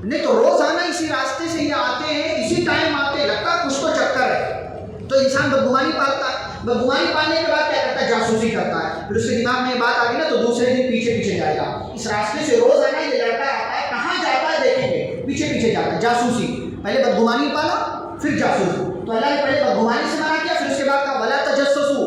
نہیں تو روزانہ اسی راستے سے یہ آتے ہیں، اسی ٹائم آتے ہیں، لگتا ہے کچھ تو چکر ہے۔ تو انسان بدگمانی پالتا ہے، بدگمانی پالنے کے بعد کیا کرتا ہے، جاسوسی کرتا ہے، پھر اس کے دماغ میں یہ بات آ گئی نا تو دوسرے دن پیچھے پیچھے جائے گا، اس راستے سے روزانہ یہ لڑکا آتا ہے، کہاں جاتا ہے دیکھیں گے، پیچھے پیچھے جاتا ہے، جاسوسی، پہلے بدگمانی پالا پھر جاسوسی۔ تو اللہ نے پہلے بدگمانی سے منع کیا، پھر اس کے بعد کہا ولا تجسسوا،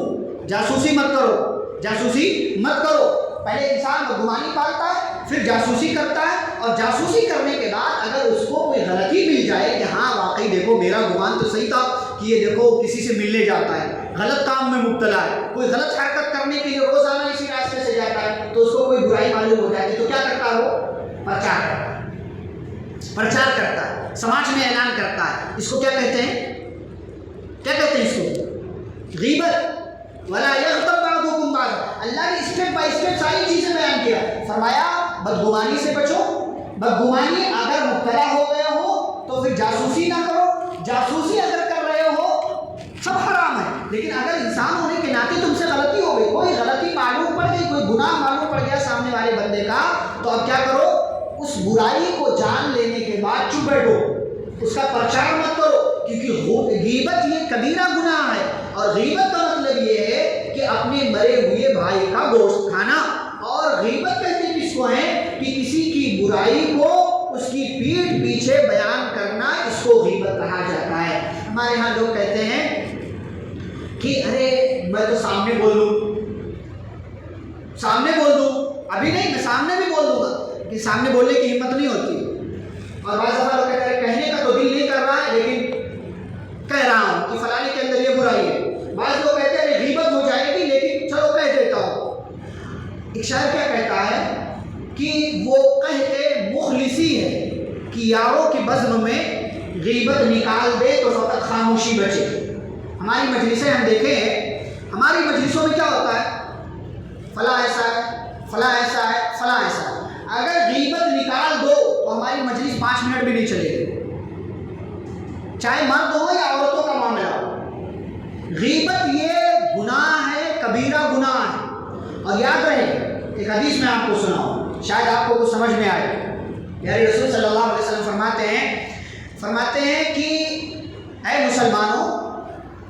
جاسوسی مت کرو، جاسوسی مت کرو۔ پہلے انسان بدگمانی پالتا ہے پھر جاسوسی کرتا ہے، اور جاسوسی کرنے کے بعد اگر اس کو کوئی غلطی مل جائے کہ ہاں واقعی دیکھو میرا گمان تو صحیح تھا کہ یہ دیکھو کسی سے ملنے جاتا ہے، غلط کام میں مبتلا ہے، کوئی غلط حرکت کرنے کے لیے روزانہ اسی راستے سے جاتا ہے، تو اس کو کوئی برائی معلوم ہو جاتی ہے تو کیا کرتا ہے، وہ پرچار کرتا ہے، پرچار کرتا ہے، سماج میں اعلان کرتا ہے۔ اس کو کیا کہتے ہیں، کیا کہتے ہیں اس کو، غیبت۔ ولا یغتب بعضکم بعضا، اللہ نے اسٹیپ بائی اسٹیپ ساری چیزیں بیان کیا، فرمایا بدگمانی سے بچو، بدگمانی اگر مبتلا ہو گئے ہو تو پھر جاسوسی نہ کرو، جاسوسی اگر کر رہے ہو سب حرام ہے، لیکن اگر انسان ہونے کے ناطے تم سے غلطی ہو گئی، کوئی غلطی معلوم پڑ گئی، کوئی گناہ معلوم پڑ گیا سامنے والے بندے کا، تو اب کیا کرو، اس برائی کو جان لینے کے بعد چپ بیٹھو، اس کا پرچار مت کرو، کیونکہ غیبت یہ کبیرہ گناہ ہے، اور غیبت کا مطلب یہ ہے کہ اپنے مرے ہوئے بھائی کا گوشت کھانا، اور غیبت کہتے کس کو ہے کہ کسی کی برائی کو اس کی پیٹھ پیچھے بیان کرنا، اس کو غیبت کہا جاتا ہے۔ ہمارے ہاں لوگ کہتے ہیں کہ ارے میں تو سامنے بول دوں، سامنے بول دوں، ابھی نہیں میں سامنے بھی بول دوں گا، کہ سامنے بولنے کی ہمت نہیں ہوتی، اور بعض دفعہ لوگ کہتے ہیں کہنے کا تو دل نہیں کر رہا ہے لیکن کہہ رہا ہوں کہ فلانے کے اندر یہ برائی ہے، بعض لوگ کہتے ہیں غیبت ہو جائے گی لیکن چلو کہہ دیتا ہوں۔ ایک شاعر کیا کہتا ہے کہ وہ کہتے مخلصی ہے کہ یاروں کی بزم میں غیبت نکال دے تو فقط خاموشی بچے۔ ہماری مجلسیں ہم دیکھیں ہیں، ہماری مجلسوں میں کیا ہوتا ہے، فلاں ایسا ہے، فلاں ایسا ہے، فلاں ایسا ہے، اگر غیبت نکال دو تو ہماری مجلس 5 منٹ بھی نہیں چلے گی، چاہے مرد ہو یا عورتوں کا معاملہ ہو۔ غیبت یہ گناہ ہے، کبیرہ گناہ ہے، اور یاد رہے ایک حدیث میں آپ کو سناؤں، شاید آپ کو کچھ سمجھ میں آئے۔ پیارے رسول صلی اللہ علیہ وسلم فرماتے ہیں کہ اے مسلمانوں،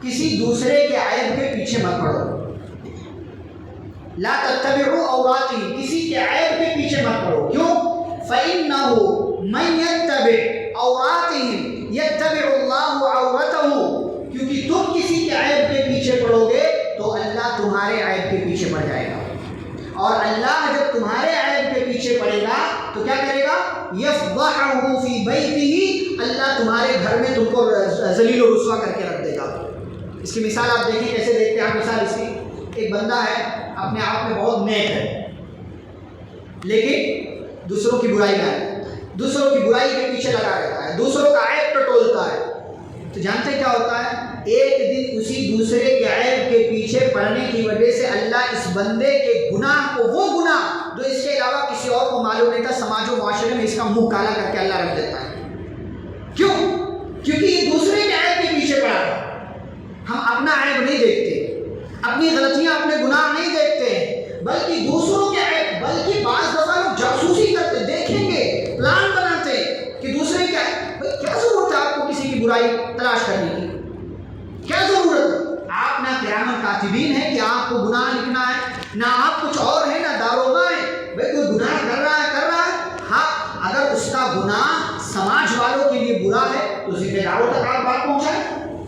کسی دوسرے کے عیب کے پیچھے مت پڑو، لا تتبعوا عوراتہ، کسی کے عیب کے پیچھے مت پڑو، کیوں؟ فَإِنَّهُ مَن يَتَّبِعْ عَوْرَاتِهِمْ يَتَّبِعُ اللَّهُ عَوْرَتَهُ، کیونکہ تم کسی کے عیب کے پیچھے پڑو گے تو اللہ تمہارے عیب کے پیچھے پڑ جائے گا، اور اللہ جب تمہارے عیب کے پیچھے پڑے گا تو کیا کرے گا، يَفْضَحُهُ فِي بَيْتِهِ، اللہ تمہارے گھر میں تم کو ذلیل و رسوا کر کے رکھ دے گا۔ اس کی مثال آپ دیکھیں کیسے دیکھتے ہیں آپ، مثال اس کی، ایک بندہ ہے اپنے آپ میں بہت نیک ہے لیکن دوسروں کی برائی میں ہے، دوسروں کی برائی کے پیچھے لگا رہتا ہے، دوسروں کا عیب ٹٹولتا ہے، تو جانتے کیا ہوتا ہے، ایک دن اسی دوسرے کے عیب کے پیچھے پڑنے کی وجہ سے اللہ اس بندے کے گناہ کو، وہ گناہ جو اس کے علاوہ کسی اور کو معلوم نہیں تھا، سماج و معاشرے میں اس کا منہ کالا کر کے اللہ رکھ دیتا ہے۔ کیوں؟ کیونکہ یہ دوسرے کے عیب کے پیچھے پڑا تھا۔ ہم اپنا عیب نہیں دیکھتے، اپنی غلطیاں، اپنے گناہ نہیں دیکھتے ہیں، بلکہ دوسروں کے عیب، بلکہ بعض دفعہ لوگ جاسوسی کرتے، دیکھیں گے، پلان بناتے کہ دوسرے کے عیب، بھائی کیا ضرورت ہے آپ کو کسی کی برائی تلاش کرنے کی، کیا ضرورت ہے؟ آپ نہ کرام کاتبین ہے کہ آپ کو گناہ لکھنا ہے، نہ آپ کچھ اور ہے، نہ داروغہ ہے، بھائی کوئی گناہ کر رہا ہے، ہاں اگر اس کا گناہ سماج والوں کے لیے برا ہے تو ذمہ داروں تک آپ بات پہنچائیں،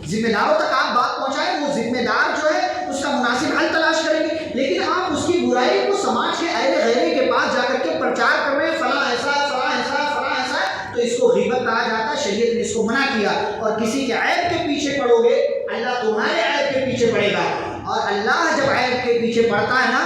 ذمہ داروں تک آپ بات پہنچائیں، وہ ذمہ دار جو ہے اس کا مناسب حل تلاش کریں گے، لیکن آپ اس کی برائی کو سماج کے اہل غیرے کے پاس جا کر کے پرچار کر رہے ہیں، فلاں ایسا ہے، فلاں ایسا ہے، فلاں ایسا ہے، تو اس کو غیبت کہا جاتا ہے، شریعت نے اس کو منع کیا۔ اور کسی کے عیب کے پیچھے پڑو گے اللہ تمہارے عیب کے پیچھے پڑے گا، اور اللہ جب عیب کے پیچھے پڑتا ہے نا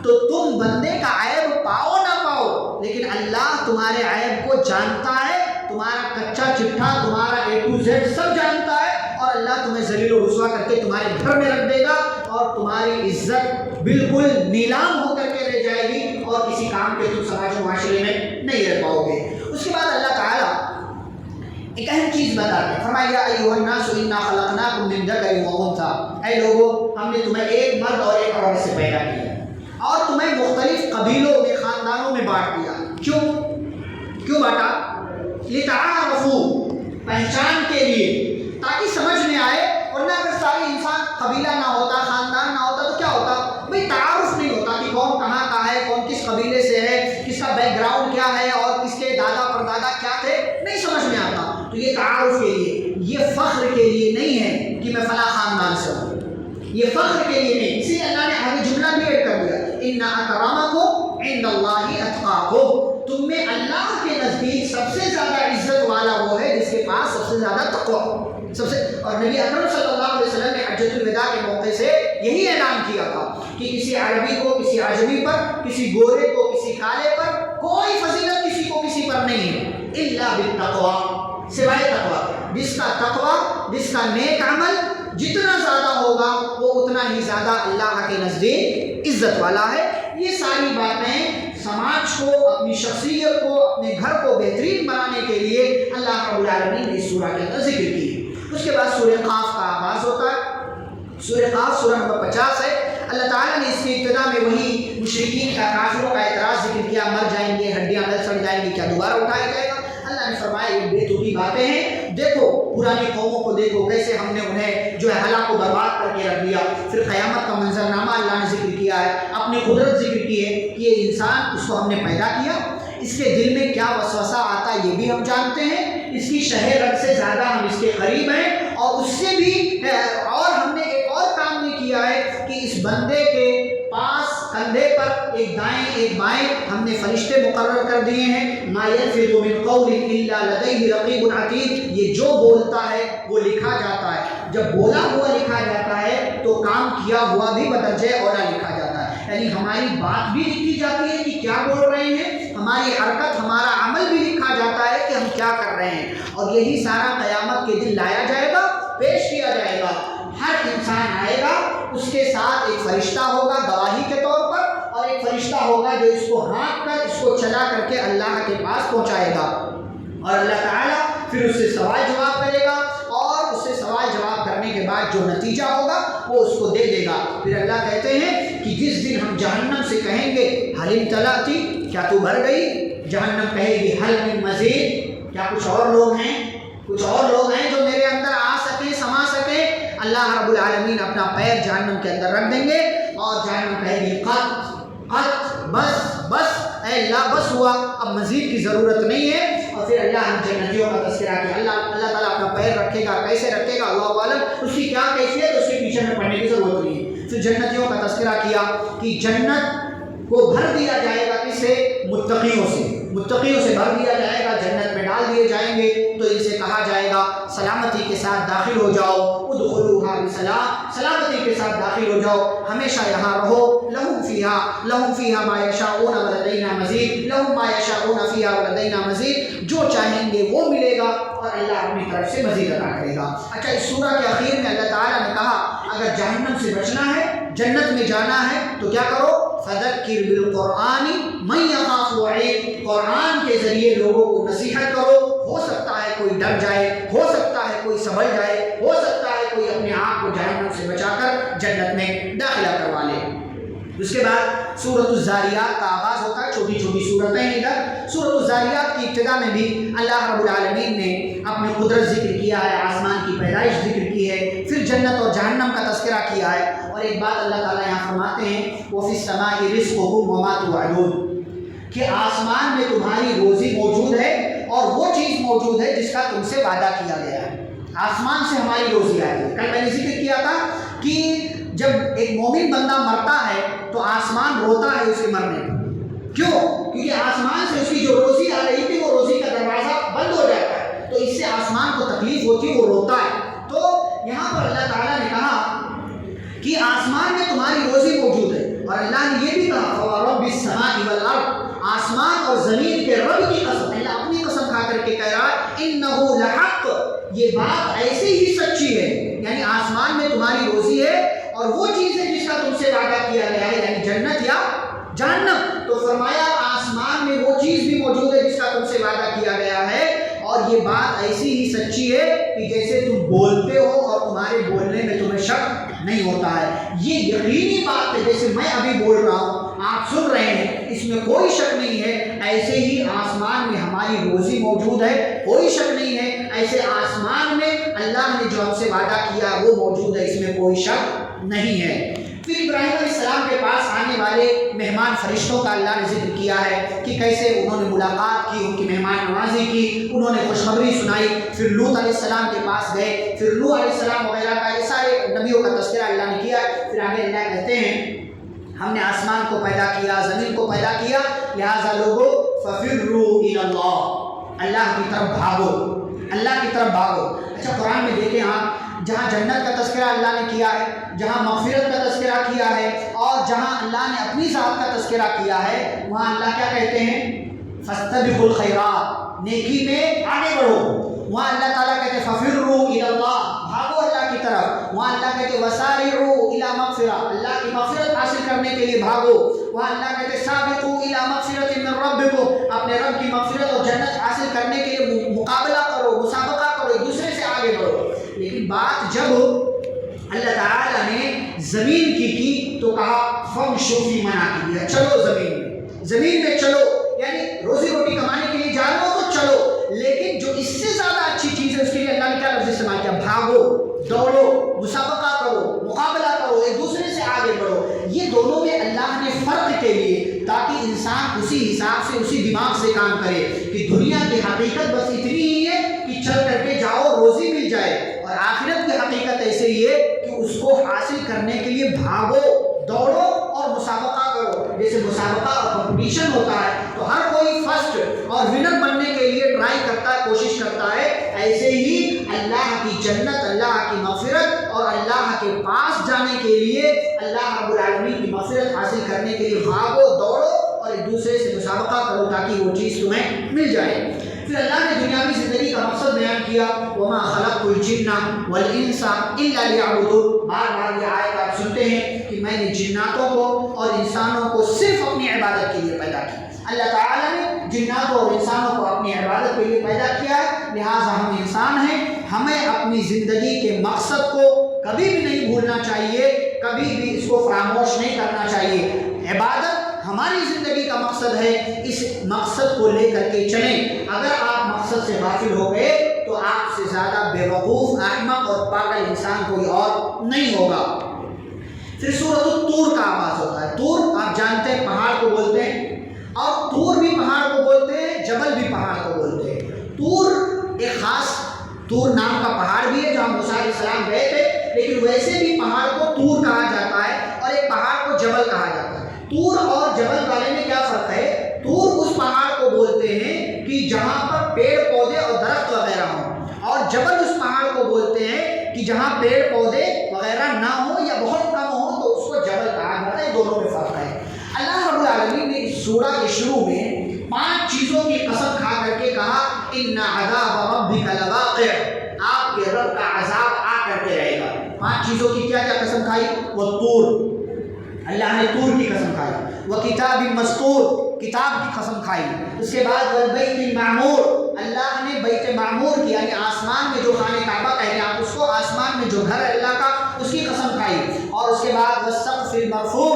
تو تم بندے کا عیب پاؤ نہ پاؤ، لیکن اللہ تمہارے عیب کو جانتا ہے، تمہارا کچا چٹھا، تمہارا A to Z سب جانتا ہے، اور اللہ تمہیں ذلیل و رسوا کر کے تمہارے گھر میں رکھ دے گا، اور تمہاری عزت بالکل نیلام ہو کر کے رہ جائے گی، اور کسی کام کے تم سماج و معاشرے میں نہیں رہ پاؤ گے۔ اس کے بعد اللہ تعالیٰ ایک اہم چیز بتاتے ہیں، فرمایا یا ایھا الناس انا خلقناکم من ذکر و انثی، اے لوگو ہم نے تمہیں ایک مرد اور ایک عورت سے پیدا کیا اور تمہیں مختلف قبیلوں میں خاندانوں میں بانٹ دیا۔ کیوں بانٹا؟ لتعارفوا، پہچان کے لیے، تاکہ سمجھ میں آئے، ورنہ اگر سارے انسان قبیلہ نہ ہوتا، خاندان نہ ہوتا تو کیا ہوتا؟ بھئی تعارف نہیں ہوتا کہ کون کہاں کا ہے، کون کس قبیلے سے ہے، کس کا بیک گراؤنڈ کیا ہے اور کس کے دادا پردادا کیا تھے، نہیں سمجھ میں آتا۔ تو یہ تعارف کے لیے، یہ فخر کے لیے نہیں ہے کہ میں فلاں خاندان سے ہوں، یہ فخر کے لیے نہیں۔ اسی لیے اللہ نے آگے جملہ بھی ایڈ کر دیا، ان اکرمکم عند اللہ اتقاکم، تم میں اللہ کے نزدیک سب سے زیادہ عزت والا وہ ہے جس کے پاس سب سے زیادہ تقویٰ، اور نبی اکرم صلی اللہ علیہ وسلم نے حجۃ الوداع کے موقع سے یہی اعلان کیا تھا کہ کسی عربی کو کسی عجمی پر، کسی گورے کو کسی کالے پر کوئی فضیلت کسی کو کسی پر نہیں ہے الا بالتقویٰ، سوائے تقویٰ۔ جس کا تقویٰ، جس کا نیک عمل جتنا زیادہ ہوگا وہ اتنا ہی زیادہ اللہ کے نزدیک عزت والا ہے۔ یہ ساری باتیں سماج کو، اپنی شخصیت کو، اپنے گھر کو بہترین بنانے کے لیے اللہ رب العالمین نے اس سورہ کے اندر ذکر کی۔ اس کے بعد سورہ قاف کا آغاز ہوتا ہے۔ سورہ قاف سورہ نمبر 50 ہے۔ اللہ تعالیٰ نے اس کی ابتدا میں وہی مشرکین کا، کافروں کا اعتراض ذکر کیا، مر جائیں گے، ہڈیاں مل سڑ جائیں گی، کیا دوبارہ اٹھایا جائے گا؟ اللہ نے فرمایا یہ بے تکی باتیں ہیں، دیکھو پرانی قوموں کو دیکھو کیسے ہم نے انہیں جو ہے ہلاک و برباد کر کے رکھ دیا۔ پھر قیامت کا منظرنامہ اللہ نے ذکر کیا ہے، اپنی قدرت ذکر کی ہے کہ یہ انسان، اس کو ہم نے پیدا کیا، اس کے دل میں کیا وسوسہ آتا ہے یہ بھی ہم جانتے ہیں، اس کی شہ رگ سے زیادہ ہم اس کے قریب ہیں، اور اس سے بھی اور ہم نے ایک اور کام بھی کیا ہے کہ اس بندے کے پاس کندھے پر ایک دائیں ایک بائیں ہم نے فرشتے مقرر کر دیے ہیں۔ ما یلفظ من قول الا لدیہ رقیب عتید، یہ جو بولتا ہے وہ لکھا جاتا ہے۔ جب بولا ہوا لکھا جاتا ہے تو کام کیا ہوا بھی بدرجہ اولا لکھا جاتا ہے، یعنی ہماری بات بھی لکھی جاتی ہے کہ کیا بول رہے ہیں، ہماری حرکت، ہمارا عمل بھی لکھا جاتا ہے کہ ہم کیا کر رہے ہیں، اور یہی سارا قیامت کے دن لایا جائے گا، پیش کیا جائے گا۔ ہر انسان آئے گا، اس کے ساتھ ایک فرشتہ ہوگا گواہی کے طور پر، اور ایک فرشتہ ہوگا جو اس کو ہانک کر، اس کو چلا کر کے اللہ کے پاس پہنچائے گا، اور اللہ تعالیٰ پھر اس سے سوال جواب کرے گا، اور اس سے سوال جواب کرنے کے بعد جو نتیجہ ہوگا وہ اس کو دے دے گا۔ پھر اللہ کہتے ہیں کہ جس دن ہم جہنم سے کہیں گے حل امتلأتی، کیا تو بھر گئی؟ جہنم کہے گی حل من مزید، کیا کچھ اور لوگ ہیں، کچھ اور لوگ ہیں جو میرے اندر آ سکیں، سما سکیں؟ اللہ رب العالمین اپنا پیر جہنم کے اندر رکھ دیں گے، اور جہنم کہے گی قط قط، بس اے اللہ بس ہوا، اب مزید کی ضرورت نہیں ہے۔ اور پھر اللہ نے جنتیوں کا تذکرہ کیا، اللہ تعالیٰ اپنا پیر رکھے گا، کیسے رکھے گا اللہ عالم، اس کی کیا کیفیت اس کے پیچھے میں پڑھنے کی ضرورت نہیں ہے۔ پھر جنتیوں کا تذکرہ کیا کہ جنت کو بھر دیا جائے گا، کس سے؟ متقیوں سے، متقیوں سے بھر دیا جائے گا، جنت میں ڈال دیے جائیں گے، تو ان سے کہا جائے گا سلامتی کے ساتھ داخل ہو جاؤ، ادخلوها بسلام، سلامتی کے ساتھ داخل ہو جاؤ، ہمیشہ یہاں رہو، لہم فیہا ما یشاؤون ولدینا مزید، لہم ما یشاؤون فیہا ولدینا مزید، جو چاہیں گے وہ ملے گا، اور اللہ اپنی طرف سے مزید عطا کرے گا۔ اچھا، اس سورہ کے آخر میں اللہ تعالیٰ نے کہا اگر جہنم سے بچنا ہے، جنت میں جانا ہے تو کیا کرو؟ فذکر بالقرآن من یخاف وعید، قرآن کے ذریعے لوگوں کو نصیحت کرو، ہو سکتا ہے کوئی ڈر جائے، ہو سکتا ہے کوئی سنبھل جائے، ہو سکتا ہے کوئی اپنے آپ کو جہنم سے بچا کر جنت میں داخلہ کروا لے۔ اس کے بعد سورۃ الذاریات کا آغاز ہوتا ہے، چھوٹی چھوٹی صورتیں ہیں ادھر۔ سورۃ الذاریات کی ابتدا میں بھی اللہ رب العالمین نے اپنی قدرت ذکر کیا ہے، آسمان کی پیدائش ذکر کی ہے، پھر جنت اور جہنم کا تذکرہ کیا ہے، اور ایک بات اللہ تعالیٰ یہاں فرماتے ہیں وَفِي السَّمَاءِ رِزْقُكُمْ وَمَا تُوعَدُونَ، کہ آسمان میں تمہاری روزی موجود ہے، اور وہ چیز موجود ہے جس کا تم سے وعدہ کیا گیا ہے۔ آسمان سے ہماری روزی آئی ہے۔ کل میں نے ذکر کیا تھا کہ جب ایک مومن بندہ مرتا ہے تو آسمان روتا ہے اس کے مرنے پر، کیوں؟ کیونکہ آسمان سے اس کی جو روزی آ رہی تھی وہ روزی کا دروازہ بند ہو جاتا ہے، تو اس سے آسمان کو تکلیف ہوتی ہے، وہ روتا ہے۔ تو یہاں پر اللہ تعالیٰ نے کہا کہ آسمان میں تمہاری روزی موجود ہے، اور اللہ نے یہ بھی کہا فَوَرَبِّ السَّمَاءِ وَالْأَرْضِ، آسمان اور زمین کے رب کی قسم، اللہ اپنی قسم کھا کر کے کہہ رہا ہے اِنَّهُ لَحَقٌّ، یہ بات ایسے ہی سچی ہے، یعنی آسمان میں تمہاری روزی ہے، اور وہ چیز ہے جس کا تم سے وعدہ کیا گیا ہے، یعنی جنت یا جہنم۔ تو فرمایا آسمان میں وہ چیز بھی موجود ہے جس کا تم سے وعدہ کیا گیا ہے، اور اور یہ بات ایسی ہی سچی ہے کہ جیسے تم بولتے ہو اور تمہارے بولنے میں تمہیں شک نہیں ہوتا ہے. یہ یقینی بات ہے، جیسے میں ابھی بول رہا ہوں آپ سن رہے ہیں، اس میں کوئی شک نہیں ہے. ایسے ہی آسمان میں ہماری روزی موجود ہے، کوئی شک نہیں ہے. ایسے آسمان میں اللہ نے جو ہم سے وعدہ کیا وہ موجود ہے، اس میں کوئی شک نہیں ہے. پھر ابراہیم علیہ السلام کے پاس آنے والے مہمان فرشتوں کا اللہ نے ذکر کیا ہے کہ کیسے انہوں نے ملاقات کی، ان کی مہمان نوازی کی، انہوں نے خوشخبری سنائی. پھر لوط علیہ السلام کے پاس گئے، پھر نوح علیہ السلام وغیرہ کا یہ سارے نبیوں کا تذکرہ اللہ نے کیا. پھر آگے اللہ کہتے ہیں ہم نے آسمان کو پیدا کیا، زمین کو پیدا کیا، لہٰذا لوگوں ففروا الی اللہ، اللہ کی طرف بھاگو، اللہ کی طرف بھاگو. اچھا قرآن میں دیکھیں آپ، جہاں جنت کا تذکرہ اللہ نے کیا ہے، جہاں مغفرت کا تذکرہ کیا ہے، اور جہاں اللہ نے اپنی ذات کا تذکرہ کیا ہے، وہاں اللہ کیا کہتے ہیں؟ فاستبقوا الخیرات، نیکی میں آگے بڑھو. وہاں اللہ تعالیٰ کہتے ہیں ففروا الی اللہ، بھاگو اللہ کی طرف. وہاں اللہ کہتے ہیں وسارعوا الی مغفرہ، اللہ کی مغفرت حاصل کرنے کے لیے بھاگو. وہاں اللہ کہتے ہیں سابقوا الی مغفرۃ من ربکم، اپنے رب کی مغفرت اور جنت حاصل کرنے کے لیے مقابلہ کرو، مسابقہ کرو، ایک دوسرے سے آگے بڑھو. لیکن بات جب اللہ تعالیٰ نے زمین کی تو کہا فامشوا فی مناکبہا، چلو زمین میں چلو، یعنی روزی روٹی کمانے کے لیے جا رہے ہو تو چلو. لیکن جو اس سے زیادہ اچھی چیز ہے اس کے لیے اللہ نے کیا لفظ استعمال کیا؟ بھاگو، دوڑو، مسابقہ کرو، مقابلہ کرو، ایک دوسرے سے آگے بڑھو. یہ دونوں میں اللہ نے فرق کے لیے، تاکہ انسان اسی حساب سے، اسی دماغ سے کام کرے کہ دنیا کی حقیقت بس اتنی ہی ہے کہ چل کر کے جاؤ روزی مل جائے، اور آخرت کی حقیقت ایسے ہی ہے کہ اس کو حاصل کرنے کے لیے بھاگو، دوڑو اور مسابقہ کرو. جیسے مسابقہ اور کمپٹیشن ہوتا ہے تو ہر کوئی فرسٹ اور ونر بننے کے لیے ٹرائی کرتا ہے، کوشش کرتا ہے. ایسے ہی اللہ کی جنت، اللہ کی مغفرت اور اللہ کے پاس جانے کے لیے، اللہ رب العالمین کی مغفرت حاصل کرنے کے لیے بھاگو، دوڑو اور ایک دوسرے سے مسابقہ کرو تاکہ وہ چیز تمہیں مل جائے. پھر اللہ نے دنیاوی زندگی کا مقصد بیان کیا، وما خلقت الجن والانس الا لیعبدون. بار بار یہ آیت آپ سنتے ہیں کہ میں نے جناتوں کو اور انسانوں کو صرف اپنی عبادت کے لیے پیدا کیا. اللہ تعالیٰ نے جناتوں اور انسانوں کو اپنی عبادت کے لیے پیدا کیا ہے، لہٰذا ہم انسان ہیں، ہمیں اپنی زندگی کے مقصد کو کبھی بھی نہیں بھولنا چاہیے، کبھی بھی اس کو فراموش نہیں کرنا چاہیے. عبادت ہماری زندگی کا مقصد ہے، اس مقصد کو لے کر کے چلیں. اگر آپ مقصد سے غافل ہو گئے تو آپ سے زیادہ بے وقوف، احمق اور پاگل انسان کوئی اور نہیں ہوگا. پھر سورۃ الطور کا آغاز ہوتا ہے. طور آپ جانتے ہیں پہاڑ کو بولتے ہیں، اور طور بھی پہاڑ کو بولتے ہیں، جبل بھی پہاڑ کو بولتے ہیں. طور ایک خاص، طور نام کا پہاڑ بھی ہے جہاں موسیٰ علیہ السلام گئے تھے، لیکن ویسے بھی پہاڑ کو طور کہا جاتا ہے اور ایک پہاڑ کو جبل کہا جاتا ہے. طور اور جبل والے میں کیا فرق ہے؟ طور اس پہاڑ کو بولتے ہیں کہ جہاں پر پیڑ پودے اور درخت وغیرہ ہوں، اور جبل اس پہاڑ کو بولتے ہیں کہ جہاں پیڑ پودے وغیرہ نہ ہوں یا بہت کم ہوں تو اس کو جبل کہا جاتا ہے. دونوں میں فرق ہے. اللہ رب العالمین نے اس سورہ کے شروع میں 5 چیزوں کی قسم کھا کر کے کہا ان عذاب ربک لواقع، آپ کے رب کا عذاب آ کر کے رہے گا. 5 چیزوں کی کیا کیا قسم کھائی؟ وہ طور، اللہ نے طور کی قسم کھائی. وہ کتاب مسطور، کتاب کی قسم کھائی. اس کے بعد والبیت المعمور، اللہ نے بیت معمور کی، یعنی آسمان میں جو خانہ کعبہ کہتے ہیں آپ اس کو، آسمان میں جو گھر ہے اللہ کا، اس کی قسم کھائی. اور اس کے بعد والسقف المرفوع،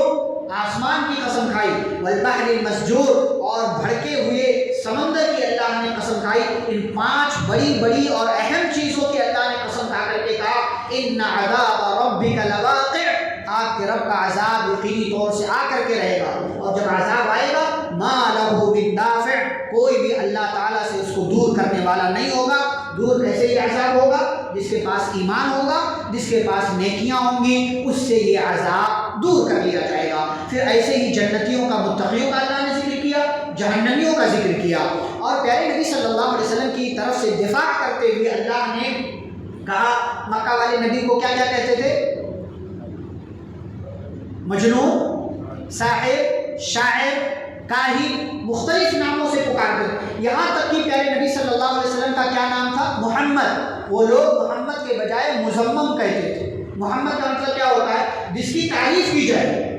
آسمان کی قسم کھائی. والبحر المسجور، اور بھڑکے ہوئے سمندر کی اللہ نے قسم کھائی. ان 5 بڑی بڑی اور اہم چیزوں کی اللہ نے قسم کھا کر کے کہا ان عذاب ربک لواقع، آپ کے رب کا عذاب یقینی طور سے آ کر کے رہے گا. اور جب عذاب آئے گا ما لہ من دافع، کوئی بھی اللہ تعالیٰ سے اس کو دور کرنے والا نہیں ہوگا. دور کیسے یہ عذاب ہوگا؟ جس کے پاس ایمان ہوگا، جس کے پاس نیکیاں ہوں گی، اس سے یہ عذاب دور کر لیا جائے گا. پھر ایسے ہی جنتیوں کا، متقیوں کا اللہ نے ذکر کیا، جہنمیوں کا ذکر کیا. اور پیارے نبی صلی اللہ علیہ وسلم کی طرف سے دفاع کرتے ہوئے اللہ نے کہا، مکہ والے نبی کو کیا کیا کہتے تھے؟ مجنون، ساحر، شاعر، کاہن، مختلف ناموں سے پکارتے. یہاں تک کہ پیارے نبی صلی اللہ علیہ وسلم کا کیا نام تھا؟ محمد. وہ لوگ محمد کے بجائے مزمم کہتے تھے. محمد کا مطلب کیا ہوتا ہے؟ جس کی تعریف کی جائے،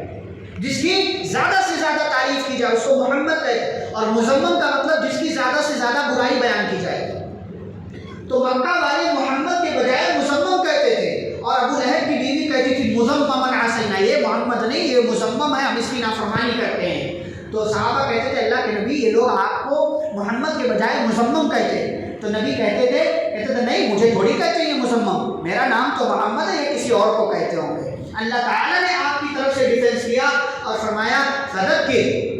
جس کی زیادہ سے زیادہ تعریف کی جائے اس کو محمد کہتے ہیں. اور مزمم کا مطلب جس کی زیادہ سے زیادہ برائی بیان کی جائے. تو مکہ والے محمد کے بجائے مزمم کہتے تھے، اور ابو لہب کی بیوی کہتی تھی مزممن عصینا، یہ محمد نہیں، یہ مزمم ہے، ہم اس کی نافرمانی کرتے ہیں۔ تو صحابہ کہتے تھے اللہ کے نبی یہ لوگ آپ کو محمد کے بجائے مزمم کہتے ہیں۔ تو نبی کہتے تھے نہیں، مجھے تھوڑی کہتے ہیں یہ مزمم، میرا نام تو محمد ہے، یہ کسی اور کو کہتے ہوں گے۔ اللہ تعالیٰ نے آپ کی طرف سے ڈیفینس کیا اور فرمایا فذکر،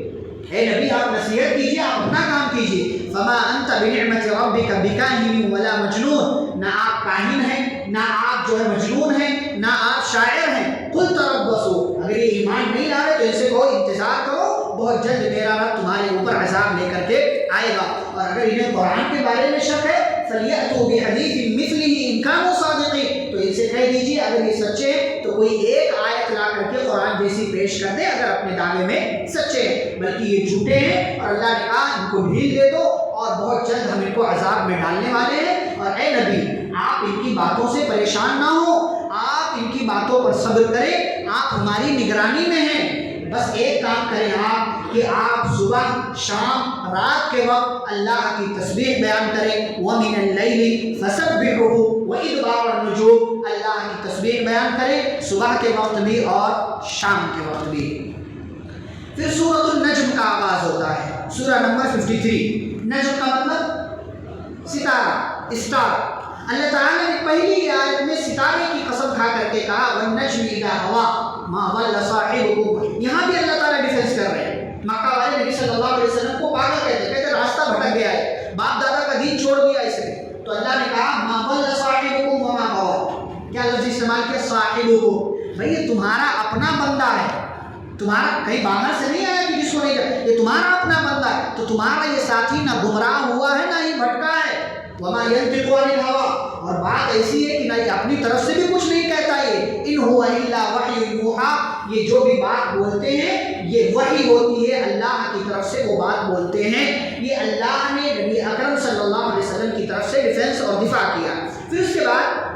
اے نبی آپ نصیحت کیجیے، آپ اپنا کام کیجیے۔ فما انت بنعمت ربک بکاہن ولا مجنون، نہ آپ کاہن ہیں، نہ آپ جو ہے مجنون ہیں، نہ آپ شاعر ہیں۔ قل تربصوا، اگر یہ ایمان نہیں لا رہے تو ان سے کہو انتظار کرو، بہت جلد میرا رب تمہارے اوپر عذاب لے کر کے آئے گا۔ اور اگر انہیں قرآن کے بارے میں شک ہے فَلْيَأْتُوا بِحَدِيثٍ مِثْلِهِ إِن كَانُوا صَادِقِينَ، تو ان سے کہہ دیجیے اگر یہ سچے ہیں تو کوئی ایک آیت لا کر کے قرآن جیسی پیش کر دے اگر اپنے دعوے میں سچے ہیں، بلکہ یہ جھوٹے ہیں۔ اور اللہ نے کہا ان کو ڈھیل دے دو اور بہت جلد ہم ان کو عذاب میں ڈالنے والے ہیں۔ اور اے نبی آپ ان کی باتوں سے پریشان نہ ہو، آپ ان کی باتوں پر صبر کریں، آپ ہماری نگرانی میں ہیں۔ بس ایک کام کریں آپ کہ آپ صبح شام رات کے وقت اللہ کی تسبیح بیان کریں، وَمِنَ اللَّيْلِ فَسَبِّحُهُ وَإِدْبَارَ النُّجُومِ، اللہ کی تسبیح بیان کریں صبح کے وقت بھی اور شام کے وقت بھی۔ پھر سورۃ النجم کا آغاز ہوتا ہے، سورہ نمبر 53۔ نجم کا مطلب ستارہ، اسٹار۔ اللہ تعالیٰ نے پہلی آیت میں ستارے کی قسم کھا کر کے کہا وَالنَّجْمِ إِذَا هَوَىٰ مَا ضَلَّ صَاحِبُكُمْ، یہاں بھی اللہ تعالیٰ ڈیفینس کر رہے ہیں۔ مکہ والے نبی صلی اللہ علیہ وسلم کو پاگل کہتے راستہ بھٹک گیا ہے، باپ دادا کا دین چھوڑ دیا اس نے، تو اللہ نے کہا مَا ضَلَّ صَاحِبُكُمْ وَمَا غَوَىٰ، کیا لفظ استعمال کیا؟ صاحبکم، بھئی یہ تمہارا اپنا بندہ ہے، تمہارا کہیں باہر سے نہیں آیا کہ جس کو نہیں جاتا، یہ تمہارا اپنا بندہ ہے، تو تمہارا یہ ساتھی نہ گمراہ ہوا ہے نہ ہی بھٹکا ہے۔ وَمَا يَنطِقُ عَنِ الْهَوَىٰ، اور بات ایسی ہے کہ نہ یہ اپنی طرف سے بھی کچھ نہیں کہتا، یہ ان هُوَ إِلَّا وَحْيٌ يُوحَىٰ، یہ جو بھی بات بولتے ہیں یہ وحی ہوتی ہے، اللہ کی طرف سے وہ بات بولتے ہیں۔ یہ اللہ نے نبی اکرم صلی اللہ علیہ وسلم کی طرف سے ڈیفینس اور دفاع کیا۔ پھر اس کے بعد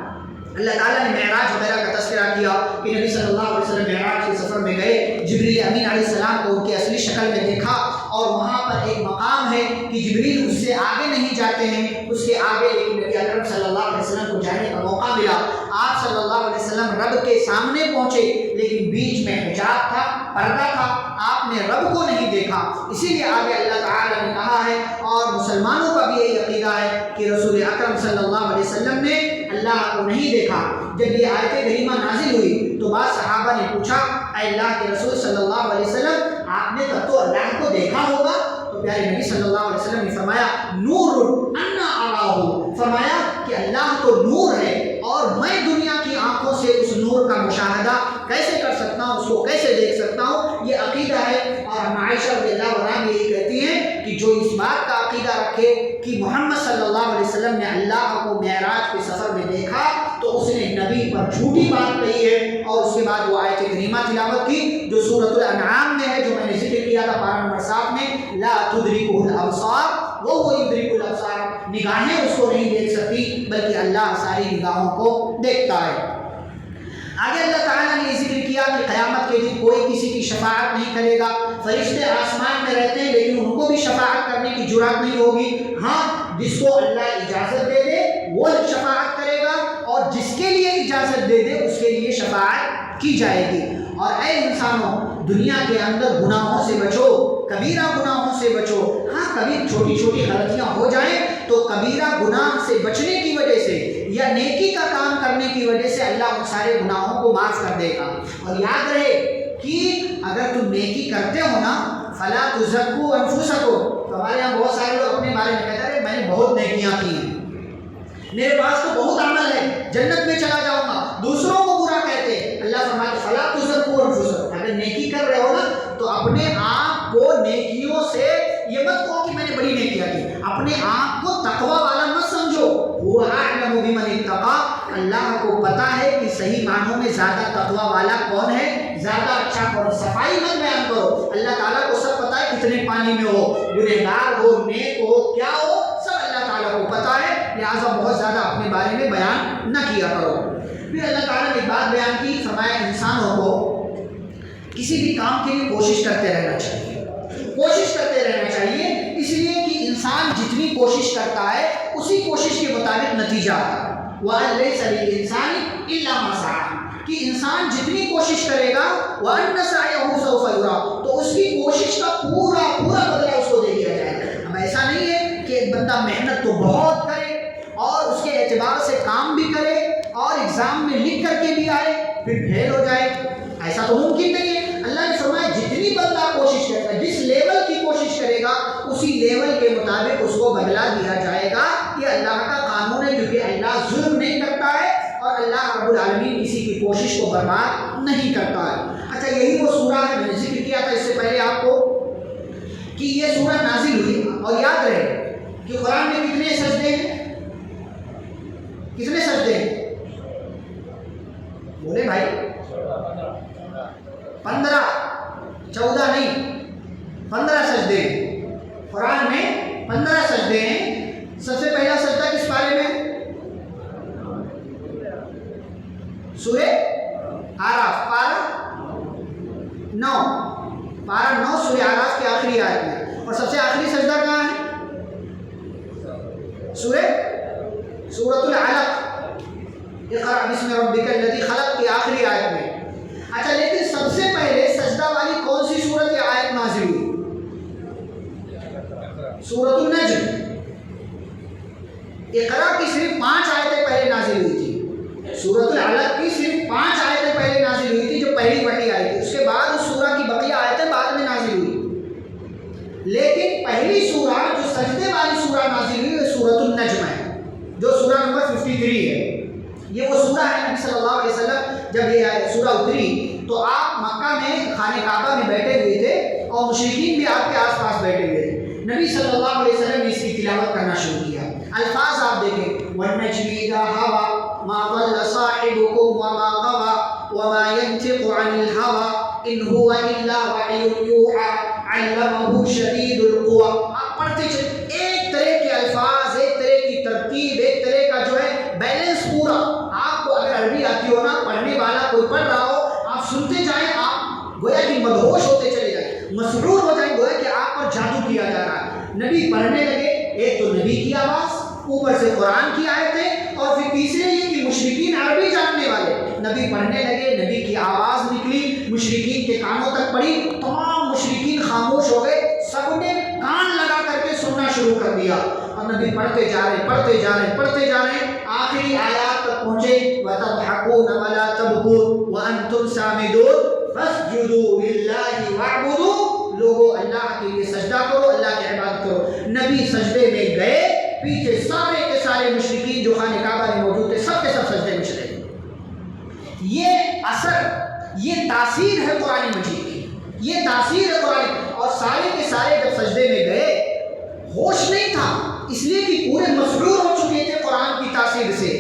اللہ تعالیٰ نے معراج وغیرہ کا تذکرہ کیا کہ نبی صلی اللہ علیہ وسلم معراج کے سفر میں گئے، جبریل امین علیہ السلام کو ان کی اصلی شکل میں دیکھا، اور وہاں پر ایک مقام ہے کہ جبریل اس سے آگے نہیں جاتے ہیں، اس کے آگے لیکن نبی اکرم صلی اللہ علیہ وسلم کو جانے کا موقع ملا۔ آپ صلی اللہ علیہ وسلم رب کے سامنے پہنچے لیکن بیچ میں حجاب تھا، پردہ تھا، آپ نے رب کو نہیں دیکھا، اسی لیے آگے اللہ تعالیٰ نے کہا ہے، اور مسلمانوں کا بھی یہی عقیدہ ہے کہ رسول اکرم صلی اللہ علیہ وسلم نے اللہ کو نہیں دیکھا۔ جب یہ آیت کریمہ نازل ہوئی تو بعض صحابہ نے پوچھا اے اللہ کے رسول صلی اللہ علیہ وسلم آپ نے تب تو اللہ کو دیکھا ہوگا؟ تو پیارے نبی صلی اللہ علیہ وسلم نے فرمایا نور انا اراہ، فرمایا کہ اللہ تو نور ہے اور میں دنیا کی آنکھوں سے اس نور کا مشاہدہ کیسے کر سکتا ہوں، اس کو کیسے دیکھ سکتا ہوں، یہ عقیدہ ہے۔ اور ہم عائشہ رضی اللہ عنہا یہی کہتی ہیں کہ جو اس بات کا عقیدہ رکھے کہ محمد صلی اللہ علیہ وسلم نے اللہ کو معراج کے سفر میں دیکھا تو اس نے نبی پر جھوٹی بات کہی ہے۔ اور اس کے بعد وہ آیت کریمہ تلاوت کی جو سورۃ الانعام میں ہے، جو میں نے ذکر کیا تھا پارہ نمبر 7 میں، لا تدرکہ الابصار وہو یدرک الابصار، نگاہیں اس کو نہیں دیکھ سکتی بلکہ اللہ ساری نگاہوں کو دیکھتا ہے۔ آگے اللہ تعالیٰ نے یہ ذکر کیا کہ قیامت کے دن کوئی کسی کی شفاعت نہیں کرے گا، فرشتے آسمان میں رہتے ہیں لیکن ان کو بھی شفاعت کرنے کی جرات نہیں ہوگی، ہاں جس کو اللہ اجازت دے دے وہ شفاعت کرے گا، اور جس کے لیے اجازت دے دے اس کے لیے شفاعت کی جائے گی۔ اور اے انسانوں دنیا کے اندر گناہوں سے بچو، کبیرہ گناہوں سے بچو، ہاں کبھی چھوٹی چھوٹی غلطیاں ہو جائیں تو کبیرہ گناہ سے بچنے کی وجہ سے یا نیکی کا کام کرنے کی وجہ سے اللہ ان سارے گناہوں کو معاف کر دے گا۔ اور یاد رہے کہ اگر تم نیکی کرتے ہو نا فلا تزکوا انفسکم، ہمارے یہاں بہت سارے لوگ اپنے بارے میں کہتے ہیں میں نے بہت نیکیاں کی ہیں، میرے پاس تو بہت عمل ہے، جنت میں چلا جاؤں گا، دوسروں کو برا کہتے ہیں۔ اللہ فرماتا ہے فلا تزکوا انفسکم، اگر نیکی کر رہے ہو نا تو اپنے آپ کو نیکیوں سے یہ مت کہو کہ میں نے بڑی نیکیاں کی، اپنے آپ کو تقوی والا مت سمجھو، وہ اعلم بمن اتقى، اللہ کو پتا ہے کہ صحیح معنوں میں زیادہ تقوی والا کون ہے، زیادہ اچھا کون ہے۔ صفائی مت بیان کرو، اللہ تعالیٰ کو سب پتا ہے کتنے پانی میں ہو، گنہگار ہو، نیک ہو، کیا ہو، سب اللہ تعالیٰ کو پتا ہے، لہٰذا بہت زیادہ اپنے بارے میں بیان نہ کیا کرو۔ پھر اللہ تعالیٰ نے ایک بات بیان کی، فرمایا انسانوں کو کسی بھی کام کے لیے کوشش کرتے رہنا چاہیے، کوشش کرتے رہنا چاہیے، اس لیے کہ انسان جتنی کوشش کرتا ہے اسی کوشش کے مطابق نتیجہ آتا ہے۔ وَأَن لَيْسَ لِلْإِنسَانِ إِلَّا مَا سَعَىٰ، کہ انسان جتنی کوشش کرے گا وَأَنَّ سَعْيَهُ سَوْفَ يُرَىٰ، تو اس کی کوشش کا پورا بدلہ اس کو دے دیا جائے گا۔ اب ایسا نہیں ہے کہ ایک بندہ محنت تو بہت کرے اور اس کے اعتبار سے کام بھی کرے اور ایگزام میں لکھ کر کے بھی آئے پھر فیل ہو جائے، ایسا تو ممکن نہیں ہے۔ اللہ نے فرمایا جتنی بندہ کوشش کرے گا، جس لیول کی کوشش کرے گا اسی لیول کے مطابق اس کو بدلہ دیا جائے گا۔ یہ اللہ کا قانون ہے، کیونکہ اللہ ظلم نہیں کرتا ہے اور اللہ رب العالمین کسی کی کوشش کو برباد نہیں کرتا ہے۔ اچھا، یہی وہ سورہ ہے، میں نے ذکر کیا تھا اس سے پہلے آپ کو کہ یہ سورہ نازل ہوئی، اور یاد رہے کہ قرآن میں کتنے سجدے ہیں؟ کتنے سجدے ہیں؟ بولے بھائی، 15، 14 نہیں، 15 سجدے ہیں قرآن میں، 15 سجدے ہیں۔ سب سے پہلا سجدہ کس پارے میں؟ سورہ آراف، پارہ 9، پارہ 9 سورہ آراف کی آخری آیت میں۔ اور سب سے آخری سجدہ کہاں ہے؟ سورۃ العلق، اقرأ بسم ربک الذی خلق کی آخری آیت میں۔ اچھا، لیکن سب سے پہلے سجدہ والی کون سی سورت یا آیت نازل ہوئی؟ سورۃ النجم۔ اقرأ کی صرف 5 آیتیں پہلے نازل ہوئی تھی، سورۃ العلق کی صرف 5 آیتیں پہلے نازل ہوئی تھی جو پہلی وحی آئی تھی، اس کے بعد اس سورہ کی بقیہ آیتیں بعد میں نازل ہوئی۔ لیکن پہلی سورہ جو سجدے والی سورہ نازل ہوئی وہ سورۃ النجم ہے، جو سورہ نمبر 53 ہے۔ یہ وہ سورہ ہے، نبی صلی اللہ علیہ وسلم جب یہ سورہ اتری تو آپ مکہ میں خانہ کعبہ میں بیٹھے ہوئے تھے اور مشرکین بھی آپ کے آس پاس بیٹھے ہوئے تھے۔ نبی صلی اللہ علیہ وسلم نے اس کی تلاوت کرنا شروع کیا۔ الفاظ آپ دیکھیں، وَالنَّجْمِ إِذَا هَوَىٰ مَا ضَلَّ صَاحِبُكُمْ وَمَا غَوَىٰ وَمَا يَنطِقُ عَنِ الْهَوَىٰ إِنْ هُوَ إِلَّا وَحْيٌ يُوحَىٰ عَلَّمَهُ شَدِيدُ الْقُوَىٰ۔ آپ پڑھتے چلیں، ایک طرح کے الفاظ، ایک طرح کی ترتیب، ایک طرح کا جو ہے بیلنس پورا۔ آپ کو اگر عربی آتی ہو نا، پڑھنے والا کوئی پڑھ رہا ہو، آپ سنتے جائیں، آپ گویا کہ مدہوش ہوتے چلے جائیں، مسرور ہو جائیں، گویا کہ آپ پر جادو کیا جا رہا ہے۔ نبی پڑھنے لگے، ایک تو نبی کی آواز، اوپر سے قرآن کی آیتیں، اور پھر تیسرے یہ کہ مشرکین عربی جاننے والے نبی پڑھنے لگے، نبی کی آواز نکلی، مشرکین کے کانوں تک پڑی، تمام مشرکین خاموش ہو گئے، سب نے کان لگا کر کے سننا شروع کر دیا، اور نبی پڑھتے جا رہے، پڑھتے جا رہے، پڑھتے جا رہے، آخری آیات تک پہنچے، وَتَضْحَكُونَ وَلَا تَبْكُونَ وَأَنْتُمْ سَامِدُونَ فَاسْجُدُوا لِلَّهِ وَاعْبُدُوا، لوگوں اللہ کے لیے سجدہ کرو، اللہ کی عبادت کرو۔ نبی سجدے میں گئے، پیچھے سارے کے سارے مشرکین جو خانہ کعبہ میں موجود تھے سب کے سب سجدے میں چلے گئے۔ یہ اثر، یہ تاثیر ہے قرآن مجید کی، یہ تاثیر ہے قرآن، اور سارے کے سارے جب سجدے میں گئے ہوش نہیں تھا، اس لیے کہ پورے مسرور ہو چکے تھے قرآن کی تاثیر سے۔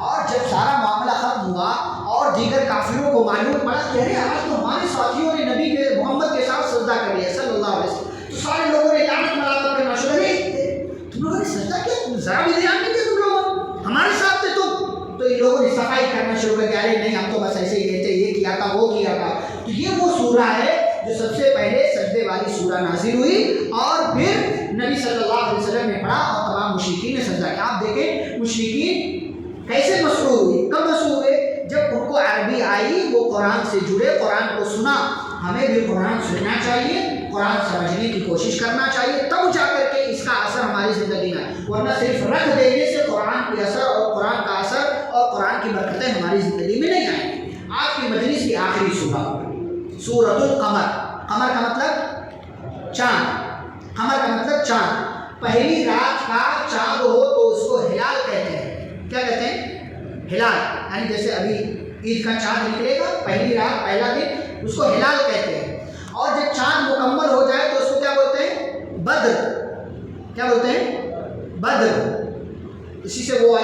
اور جب سارا معاملہ ختم ہوا اور دیگر کافروں کو معلوم پڑا کہ ارے آج تو ہمارے ساتھیوں نے نبی کے محمد کے ساتھ سجدہ کر لیا صلی اللہ علیہ وسلم، تو سارے لوگوں نے لعنت ملامت کرنا شروع کیا، تم لوگوں نے سجدہ کیا، تم ذرا بھی دھیان نہیں دیا، تم لوگ ہمارے ساتھ تھے تو ان لوگوں نے صفائی کرنا شروع کر دیا، ارے نہیں ہم تو بس ایسے ہی کہتے، یہ کیا تھا وہ کیا تھا۔ تو یہ وہ سورہ ہے جو سب سے پہلے سجدے والی سورہ نازل ہوئی، اور پھر نبی صلی اللہ علیہ وسلم نے پڑھا اور تمام مشرکین نے سجدہ کیا۔ آپ دیکھیں مشرکین کیسے مسرور ہوئے، کب مسرور ہوئے؟ جب ان کو عربی آئی، وہ قرآن سے جڑے، قرآن کو سنا، ہمیں بھی قرآن سننا چاہیے، قرآن سمجھنے کی کوشش کرنا چاہیے، تب جا کر کے اس کا اثر ہماری زندگی میں، ورنہ صرف رکھ دینے سے قرآن کے اثر اور قرآن کا اثر اور قرآن کی برکتیں ہماری زندگی میں نہیں آئیں گی۔ آج کی مجلس کی آخری سورہ سورۃ القمر، قمر کا مطلب چاند، قمر کا مطلب چاند، پہلی رات کا چاند ہو تو اس کو ہلال کہتے ہیں۔ کیا کہتے ہیں؟ ہلال، یعنی جیسے ابھی عید کا چاند نکلے گا پہلی رات پہلا دن، اس کو ہلال کہتے ہیں۔ اور جب چاند مکمل ہو جائے تو اس کو کیا بولتے ہیں؟ بدر۔ کیا بولتے ہیں؟ بدر۔ اسی سے وہ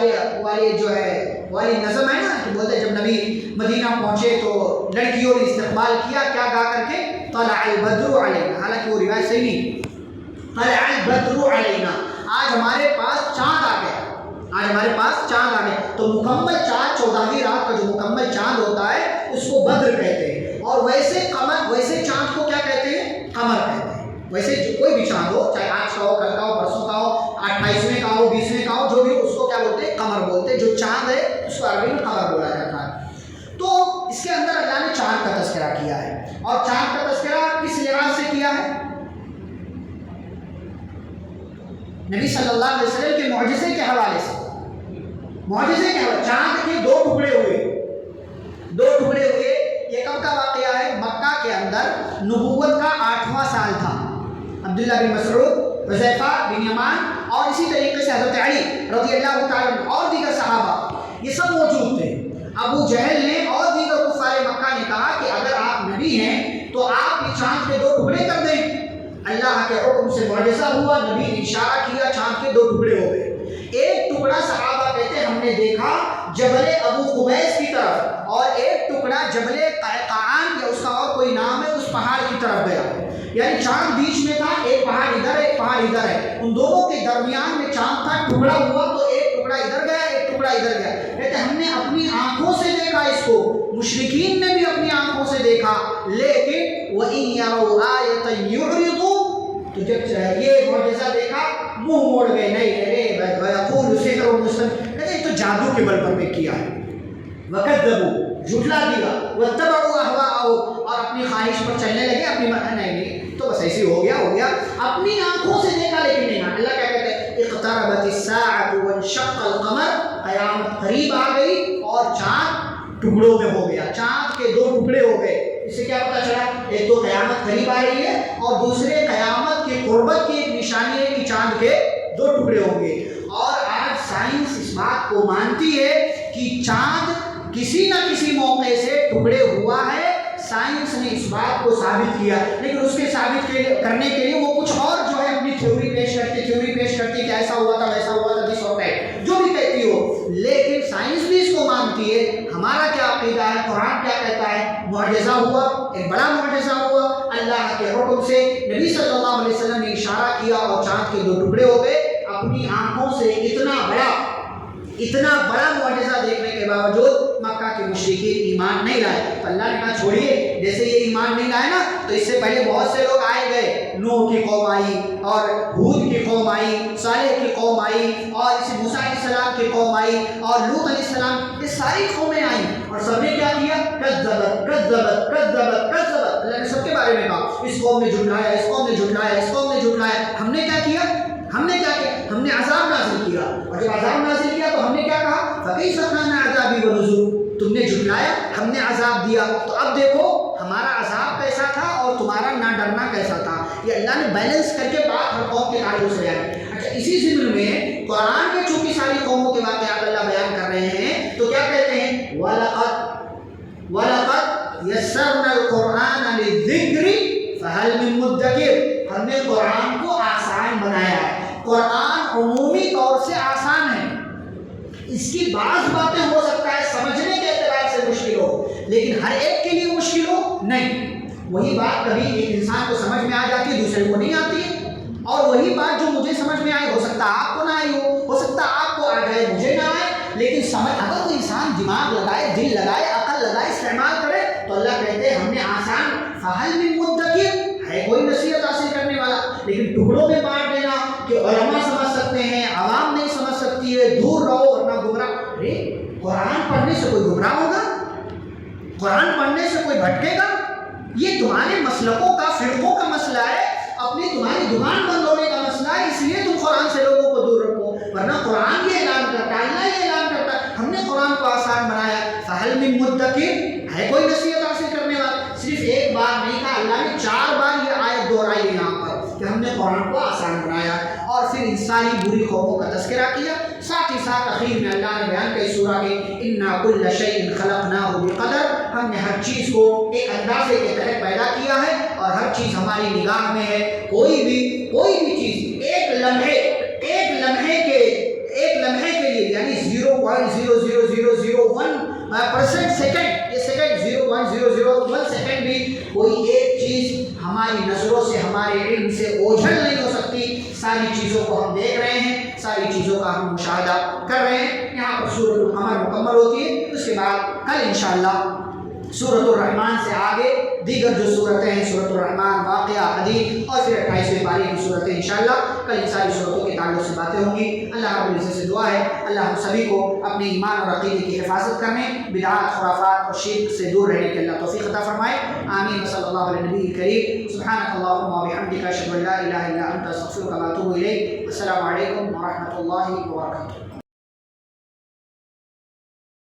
والی جو ہے والی نظم ہے نا کہ بولتے ہیں جب نبی مدینہ پہنچے تو لڑکیوں نے استقبال کیا، کیا گا کر کے؟ طلع البدر علینا، حالانکہ وہ روایت صحیح نہیں، طلع البدر علینا، آج ہمارے پاس چاند آ گیا، آج ہمارے پاس چاند آ گیا۔ تو مکمل چاند 14ویں رات کا جو مکمل چاند ہوتا ہے اس کو بدر کہتے ہیں، اور ویسے قمر، ویسے چاند کو کیا کہتے ہیں؟ قمر کہتے ہیں۔ ویسے کوئی بھی چاند ہو، چاہے آج کا ہو، کل کا ہو، پرسوں کا ہو، 28ویں کا ہو، 20ویں کا ہو، جو بھی نبی صلی اللہ علیہ وسلم کے معجزے کے حوالے سے، معجزے کے حوالے، چاند کے دو ٹکڑے ہوئے، یہ کب کا واقعہ ہے؟ مکہ کے اندر نبوت کا 8واں سال تھا۔ عبداللہ بن مسعود، حذیفہ بن یمان اور اسی طریقے سے حضرت علی رضی اللہ تعالیٰ عنہ اور دیگر صحابہ یہ سب موجود تھے۔ ابو جہل نے اور دیگر کفار مکہ نے کہا کہ اگر آپ نبی ہیں تو آپ یہ چاند کے دو ٹکڑے کر دیں۔ اللہ کے حکم سے معجزہ ہوا، نبی نے اشارہ کیا، چاند کے دو ٹکڑے ہو گئے۔ ایک ٹکڑا صحابہ کہتے ہم نے دیکھا جبل ابو قبیس کی طرف، اور ایک ٹکڑا جبل قعقاعان یا اس کا اور کوئی نام ہے اس پہاڑ کی طرف گیا، یعنی چاند بیچ میں تھا، ایک پہاڑ ادھر ہے ایک پہاڑ ادھر ہے، ان دونوں کے درمیان میں چاند تھا، ٹکڑا ہوا تو ایک ٹکڑا ادھر گیا ایک ٹکڑا ادھر گیا۔ کہتے ہم نے اپنی آنکھوں سے دیکھا اس کو، مشرکین نے بھی اپنی آنکھوں سے دیکھا، لیکن وَإِن يَرَوْا آيَةً يُعْرِضُوا، تو جب یہ معجزہ دیکھا منہ موڑ گئے، نہیں وَيَقُولُ سِحْرٌ مُسْتَمِرٌ، کہتے ہیں تو جادو کے بل پر میں کیا ہے، وَكَذَّبُوا، جھٹلا دیا، وَاتَّبَعُوا أَهْوَاءَهُمْ، اور اپنی خواہش پر چلنے لگے، اپنی نہیں تو بس ایسے ہو گیا، اپنی آنکھوں سے دیکھا لیکن نہیں مانا۔ اللہ کیا کہتے ہیں اقتربت الساعة وانشق القمر، قیامت قریب آ گئی اور چاند ٹکڑوں میں ہو گیا، چاند کے دو ٹکڑے ہو گئے۔ اس سے کیا پتا چلا؟ ایک تو قیامت قریب آ رہی ہے، اور دوسرے قیامت کی قربت کی ایک نشانی ہے کہ چاند کے دو ٹکڑے ہوں گے۔ اور آج سائنس اس بات کو مانتی ہے کہ چاند کسی نہ کسی موقع سے ٹکڑے ہوا ہے، سائنس نے اس بات کو ثابت کیا، لیکن اس کے ثابت کرنے کے لیے وہ کچھ اور جو ہے اپنی تھیوری پیش کرتی کہ ایسا ہوا تھا ویسا ہوا تھا، دس اور دیٹ، جو بھی کہتی ہو، لیکن سائنس بھی اس کو مانتی ہے۔ ہمارا کیا عقیدہ ہے؟ قرآن کیا کہتا ہے؟ معجزہ ہوا، ایک بڑا معجزہ ہوا، اللہ کے حکم سے نبی صلی اللہ علیہ وسلم نے اشارہ کیا اور چاند کے دو ٹکڑے ہو گئے۔ اپنی آنکھوں سے اتنا بڑا معجزہ دیکھنے کے باوجود مکہ کے مشرکین ایمان نہیں لائے، تو اللہ نے کہا چھوڑیے، جیسے یہ ایمان نہیں لائے نا تو اس سے پہلے بہت سے لوگ آئے گئے، نوح کی قوم آئی اور ہود کی قوم آئی، صالح کی قوم آئی، اور اسی موسیٰ علیہ السلام کی قوم آئی، اور لوط علیہ السلام، یہ ساری قومیں آئیں، اور سب نے کیا کیا؟ کذبت، اللہ نے سب کے بارے میں کہا اس قوم نے جھٹلایا، اس قوم نے جھٹلایا، اس قوم نے جھٹلایا۔ ہم نے کیا کیا؟ ہم نے عذاب نازل کیا، اور جب عذاب نازل کیا تو ہم نے کیا کہا؟ فَكَيْفَ كَانَ عَذَابِي وَنُذُرِ، تم نے جھٹلایا، ہم نے عذاب دیا، تو اب دیکھو ہمارا عذاب کیسا تھا اور تمہارا نہ ڈرنا کیسا تھا۔ یہ اللہ نے بیلنس کر کے بات ہر قوم کے تعلق سے بیان کی۔ اچھا، اسی ضمن میں قرآن کے چونکہ ساری قوموں کے واقعات اللہ بیان کر رہے ہیں تو کیا کہتے ہیں؟ وَلَقَدْ يَسَّرْنَا الْقُرْآنَ لِلذِّكْرِ فَهَلْ مِن مُدَّكِرٍ، ہم نے قرآن کو آسان بنایا ہے۔ قرآن عمومی طور سے آسان ہے، اس کی بعض باتیں ہو سکتا ہے سمجھنے کے اعتبار سے مشکل ہو، لیکن ہر ایک کے لیے مشکل ہو نہیں۔ وہی بات کبھی ایک انسان کو سمجھ میں آ جاتی ہے، دوسرے کو نہیں آتی ہے، اور وہی بات جو مجھے سمجھ میں آئی ہو سکتا ہے آپ کو نہ آئی ہو سکتا ہے آپ کو آ جائے مجھے نہ آئے، لیکن اگر کوئی انسان دماغ لگائے، دل لگائے، عقل لگائے، استعمال کرے تو اللہ کہتے ہیں ہم نے آسان، فَهَلْ مِن مُدَّكِرٍ، ہے کوئی نصیحت حاصل کرنے والا؟ لیکن ٹکڑوں میں بانٹ دینا کہ علماء سمجھ سکتے ہیں، عوام نہیں سمجھ سکتی ہے، دور رہو ورنہ گمراہ۔ ارے قرآن پڑھنے سے کوئی گمراہ ہوگا؟ قرآن پڑھنے سے کوئی بھٹکے گا؟ یہ تمہارے مسلکوں کا، فرقوں کا مسئلہ ہے، اپنی تمہاری دکان بند ہونے کا مسئلہ ہے، اس لیے تم قرآن سے لوگوں کو دور رکھو، ورنہ قرآن یہ اعلان کرتا ہے، اللہ یہ اعلان کرتا ہے ہم نے قرآن کو آسان بنایا۔ فَهَلْ مِن مُدَّكِرٍ، ہے کوئی نصیحت حاصل کرنے والا؟ صرف ایک بار نہیں کہا، اللہ نے 4 بار یہ آیت دہرائی ہے یہاں پر کہ ہم نے قرآن کو آسان بنایا، اور پھر ان ساری بری قوموں کا تذکرہ کیا۔ ساتھ ہی ساتھ اخیر میں اللہ نے بیان کیا اس سورہ کے اِنَّا كُلَّ شَيْءٍ خَلَقْنَاهُ بِقَدَرٍ، ہم نے ہر چیز کو ایک اندازے کے تحت پیدا کیا ہے، اور ہر چیز ہماری نگاہ میں ہے۔ کوئی بھی چیز ایک لمحے کے لیے یعنی 0.00001% سیکنڈ، یہ سیکنڈ 0.001 سیکنڈ بھی کوئی ایک چیز ہماری نظروں سے، ہمارے علم سے اوجھل نہیں ہو سکتی۔ ساری چیزوں کو ہم دیکھ رہے ہیں، ساری چیزوں کا ہم مشاہدہ کر رہے ہیں۔ یہاں پر سورۃ القمر مکمل ہوتی ہے، اس کے بعد کل انشاءاللہ سورۃ الرحمن سے آگے دیگر جو صورتیں ہیں سورۃ الرحمن، واقعہ، حدید اور پھر 28ویں پارے کی صورتیں انشاءاللہ کل ان ساری صورتوں کے تعلق سے باتیں ہوں گی۔ اللہ رب العزت سے دعا ہے اللہ ہم سبھی کو اپنے ایمان اور عقیدے کی حفاظت کرنے، بدعات، خرافات اور شرک سے دور رہنے کی اللہ توفیق عطا فرمائے۔ آمین صلی اللہ علیہ نبی کریم۔ سبحانک اللہم و بحمدک اشہد ان لا الہ الا انت استغفرک و اتوب الیک۔ السلام علیکم ورحمۃ اللہ وبرکاتہ۔